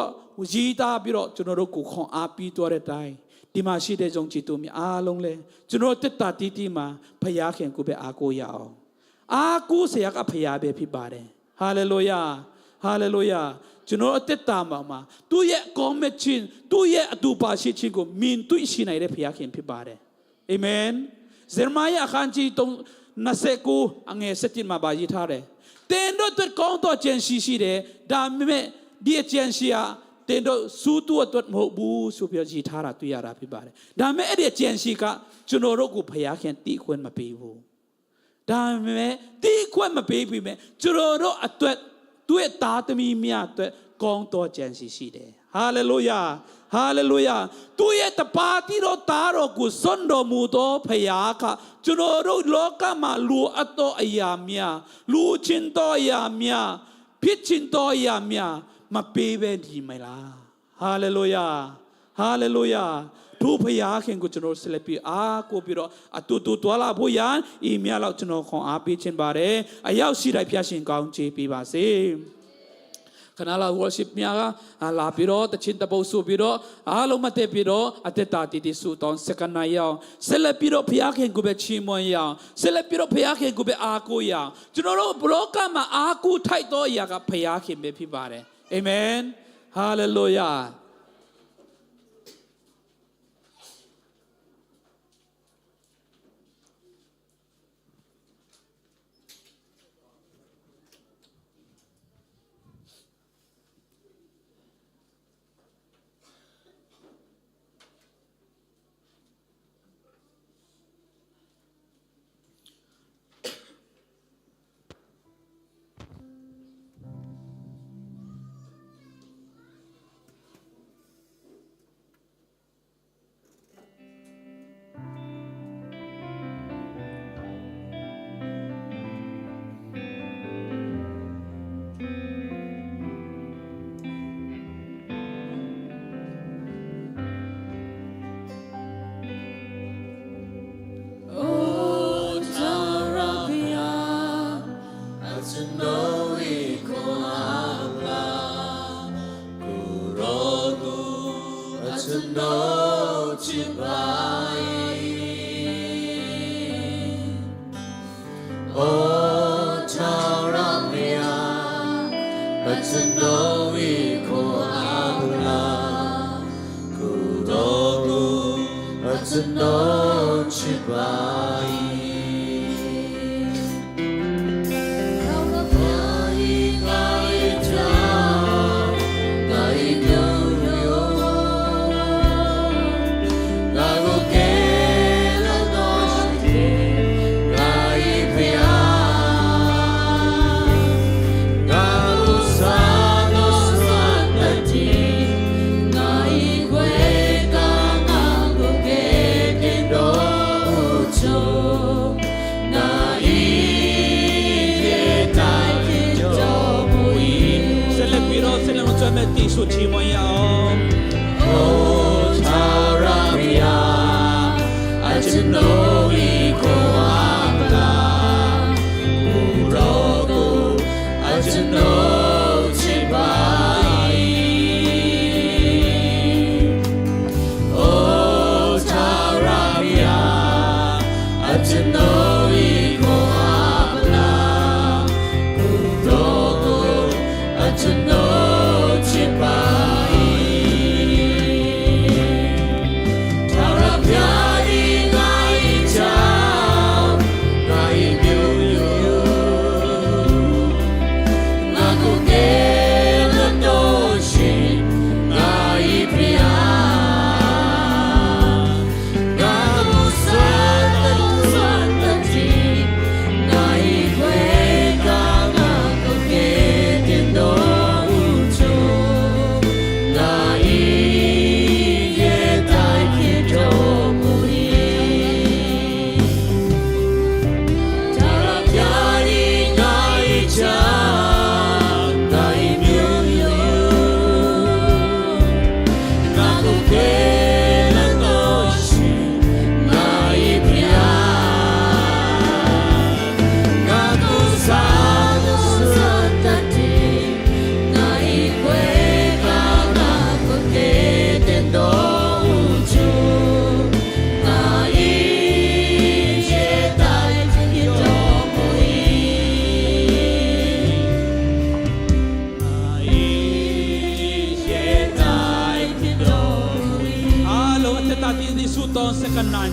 ရည်သားပြီးတော့ကျွန်တော်တို့ကိုခွန်အားပြီးသွားတဲ့အတိုင်းဒီမှာရှိတဲ့ယုံကြည်သူများအားလုံးလဲကျွန်တော်တက်တာတီးတီးမှာဖယားခင်ကိုပဲအားကိုးရအောင်အားကိုးစရာကဖယားပဲဖြစ်ပါတယ်ဟာလေလုယာဟာလေလုယာကျွန်တော်အသက်တာမှာသူ့ရဲ့ကောင်းမြတ်ခြင်းသူ့ရဲ့အတူပါရှိခြင်းကိုမြင်တွေ့ရှိနိုင်တဲ့ဖယားခင်ဖြစ်ပါတယ်အာမင်ဇေရမယာအခန်းကြီး29အငယ်7မှာပါရေးထားတယ်တင်တို့အတွက်ကောင်းသောကြံရှိတယ်ဒါပေမဲ့ဒီကြံရှိဟာတင်တို့စူးတူအတွက်မဟုတ်ဘူးဆိုပြီးရေးထားတာတွေ့ရတာဖြစ်ပါတယ်ဒါပေမဲ့အဲ့ဒီကြံရှိကကျွန်တော်တို့ကိုဖယားခင်တီးခွင့်မပေးဘူးဒါပေမဲ့တီးခွင့်မပေးပြီမဲ့ကျွန်တော်တို့အတွက်သူ့ရဲ့သားသမီးများအတွက်ကောင်းသောကြံရှိတယ်ဟာလေလုယာဟာလေလုယာသူ့ရဲ့တပါတိတော်သားတော်ကိုစွန့်တော်မူသောဖယားကကျွန်တော်တို့လောကမှာလူအပ်သောအရာများလူချင်းသောအရာများဖြစ်ချင်းသောအရာများမပေးပဲဒီမလားဟာလေလုယာဟာလေလုယာသူဖယားခင်ကိုကျွန်တော်ဆက်လက်ပြီးအားကိုပြီးတော့အတူတူတွာလာဖို့ရန်ဤမြတ်လောက်ကျွန်တော်ခွန်အားပေးခြင်းပါတယ်အရောက်ရှိတိုင်းဖျားရှင်ကောင်းချီးပေးပါစေခဏလာ worship များလာပြီးတော့တခြင်းတပုတ်ဆိုပြီးတော့အားလုံးမတည့်ပြီးတော့အသက်တာတည်တည်ဆူတောင်းစက္ကန့်ရအောင်ဆက်လက်ပြီးတော့ဖယားခင်ကိုပဲချီးမွမ်းရအောင်ဆက်လက်ပြီးတော့ဖယားခင်ကိုပဲအားကိုးရအောင်ကျွန်တော်တို့ဘလောကမှာအားကိုးထိုက်သောအရာကဖယားခင်ပဲဖြစ်ပါတယ်အာမင်ဟာလေလုယာTara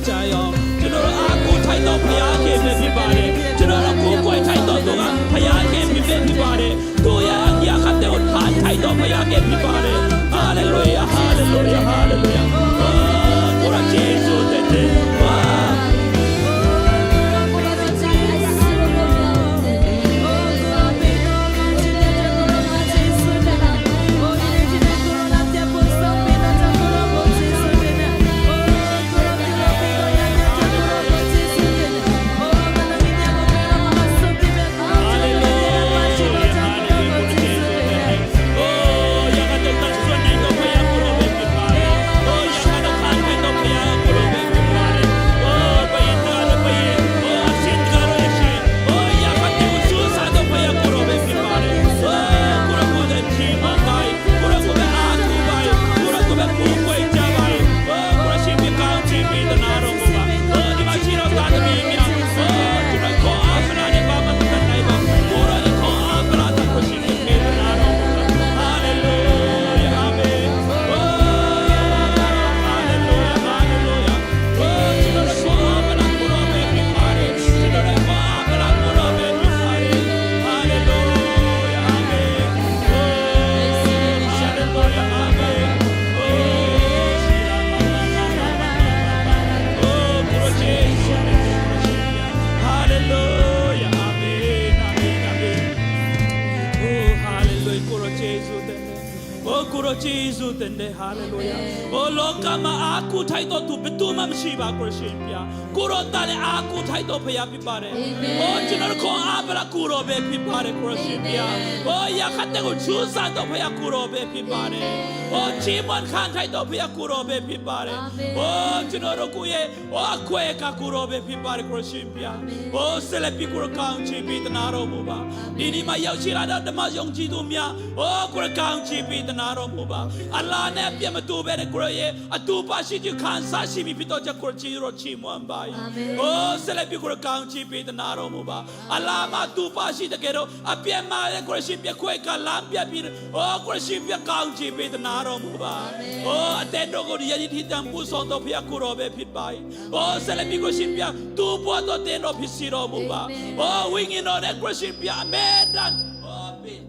ကြရောကျွန်တော်တို့အားကိုးထိုက်တော့ဘုရားခင်ပဲဖြစ်ပါတယ်ကျွန်တော်တို့ကိုယ်ကိုယ်ထိုက်တော့သူကဘုရားခင်ဖြစ်ပါတယ်တို့ရဲ့အရာခတ်တဲ့ထားထိုက်တော့ဘုရားခင်ဖြစ်ပါတယ်ဟာလေလုယာဟာလေလုယာဟာလေလုယာကိုရကျေးဇူးတင်တယ်ဝါဟာလေလုယာဘိုလောကမှာအာကုထိုက်တော့သူဘယ်သူမှမရှိပါကိုရှင်ပြကိုရောတာလည်းအာကုထိုက်တော့ဖရားဖြစ်ပါတယ်ဟောကျွန်တော်ခေါ်အားပလာကိုရောပဲဖြစ်ပါတယ်ကိုရှင်ပြဟောရခတ်တဲ့ကိုချူစားတော့ဖရားကိုရောပဲဖြစ်ပါတယ်ဟောချီမန်ခန်ထိုက်တော့ဖရားကိုရောပဲဖြစ်ပါတယ်ဟောကျွန်တော်ကိုရဲ့ဟောအခွဲကကိုရောပဲဖြစ်ပါတယ်ကိုရှင်ပြဟောဆက်လက်ပြီးကိုရောကောင်းချီးပြီးတနာတော်မူပါဒီနေ့မှာရောက်ရှိလာတဲ့ဓမ္မယုံကြည်သူများဟောကိုရောကောင်းချီးပြီးတနာတော်မူပါအလ္လာဟ်နဲ့ပြမတူပဲကိုရောရဲ့အတူပါရှိတဲ့ခံစားရှိပြီးတော့ချက်ကိုချီရောချီမွန်ပါဟောဆက်လက်ပြီးကိုရောကောင်းချီးပြီးတနာတော်မူပါအလ္လာဟ်မှာတူပါရှိတဲ့ကတော့အပြတ်မှာကိုရောရှင်ပြခွဲကလမ်းပြပြီးဟောကိုရောရှင်ပြကောင်းချီးပြီးတနာတော်မူပါဟောအတဲ့တော်ကိုရည်တည်တံပူဆောင်တော်ဖျားကိုရောပဲဖြစ်ပါဟောဆက်လက်ပြီးကိုရှင်ပြတူပေါ်တော်တဲ့တော်ဖြစ်စီတော်မူပါဟောဝိညာဉ်တော်နဲ့ကိုရှင်ပြအမေတန်ဟောပြီး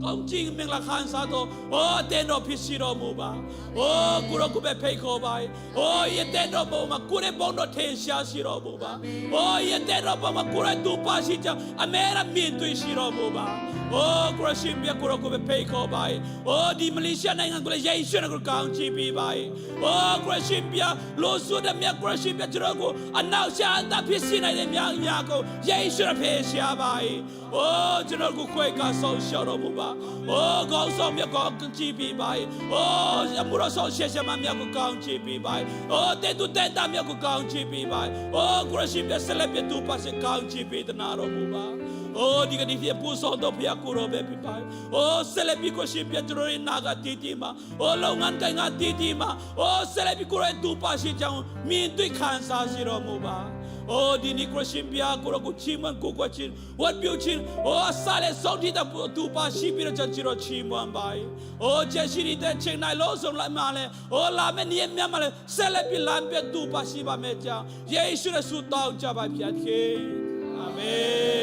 ကောင်းချီးမင်္ဂလာခံစားတော်ဟောတဲ့တော်ဖြစ်စီတော်မူပါဟောကိုရောကိုပဲဖိတ်ခေါ်ပါဟောရတဲ့တော်ပေါ်မှာကိုရဲပေါင်းတော်ထင်ရှားစီတော်မူပါဟောရတဲ့တော်ပေါ်မှာကိုရဲတူပါရှိကြောင်းအမေရမြင့်တွေ့စီတော်မူပါဟောကိုရရှင်ပြကိုရောကိုပဲဖိတ်ခေါ်ပါဟောဒီမလေးရှားနိုင်ငံကိုလည်းယေရှုနဲ့ကိုကောင်းချီးပေးပါဟောကိုရရှင်ပြလို့ဆိုတဲ့မြတ်ကိုရရှင်ပြကျွန်တော်ကိုအနောက်ရှားတာဖြစ်စီနိုင်တဲ့များအများကိုယေရှုနဲ့ဖေးရှားပါဟောကျွန်တော်ကိုခွဲကဆောင်ရှောက်တော်မူပါဟောကောင်းဆောင်မြတ်ကိုကြည်ပေးပါဟောအမှုတော်ဆောင်ရှေ့ရှေ့မှာမြတ်ကိုကောင်းချီးပေးပါဟောတဲ့သူတဲ့တာမြတ်ကိုကောင်းချီးပေးပါဟောကိုရရှင်ပြဆက်လက်ပြတူပါစေကောင်းချီးပေးတနာတော်မူပါโอ้ဒီကနေ့ပြပူဆောင်တော့ဖျားကိုရောပဲပြပါโอ้ဆက်လက်ပြီးကိုရှင်ပြကျွန်တော်ရဲ့နာကတီတီမှာโอ้လုံငန်းကိုင်ကတီတီမှာโอ้ဆက်လက်ပြီးကိုရဲ့တူပါရှိကြောင်းမြင်တွေ့ခံစားစီတော်မူပါโอ้ဒီနေ့ကိုရှင်ပြကိုရောကိုချီမန်ကိုကိုချင်းဝတ်ပြုချင်းโอ้ဆာလေစောင့်တီတဲ့တူပါရှိပြီးတော့ကျွန်တော်ချီမန်ပါโอ้ကျရှိတဲ့ချိန်တိုင်းလို့ဆုံးလိုက်မှလဲโอ้လာမယ့်နေ့မြတ်မှလဲဆက်လက်ပြီးလမ်းပြတူပါရှိပါမယ်ကြောင်းယေရှုရဲ့ဆုတောင်းကြပါဖျားခင်အာမင်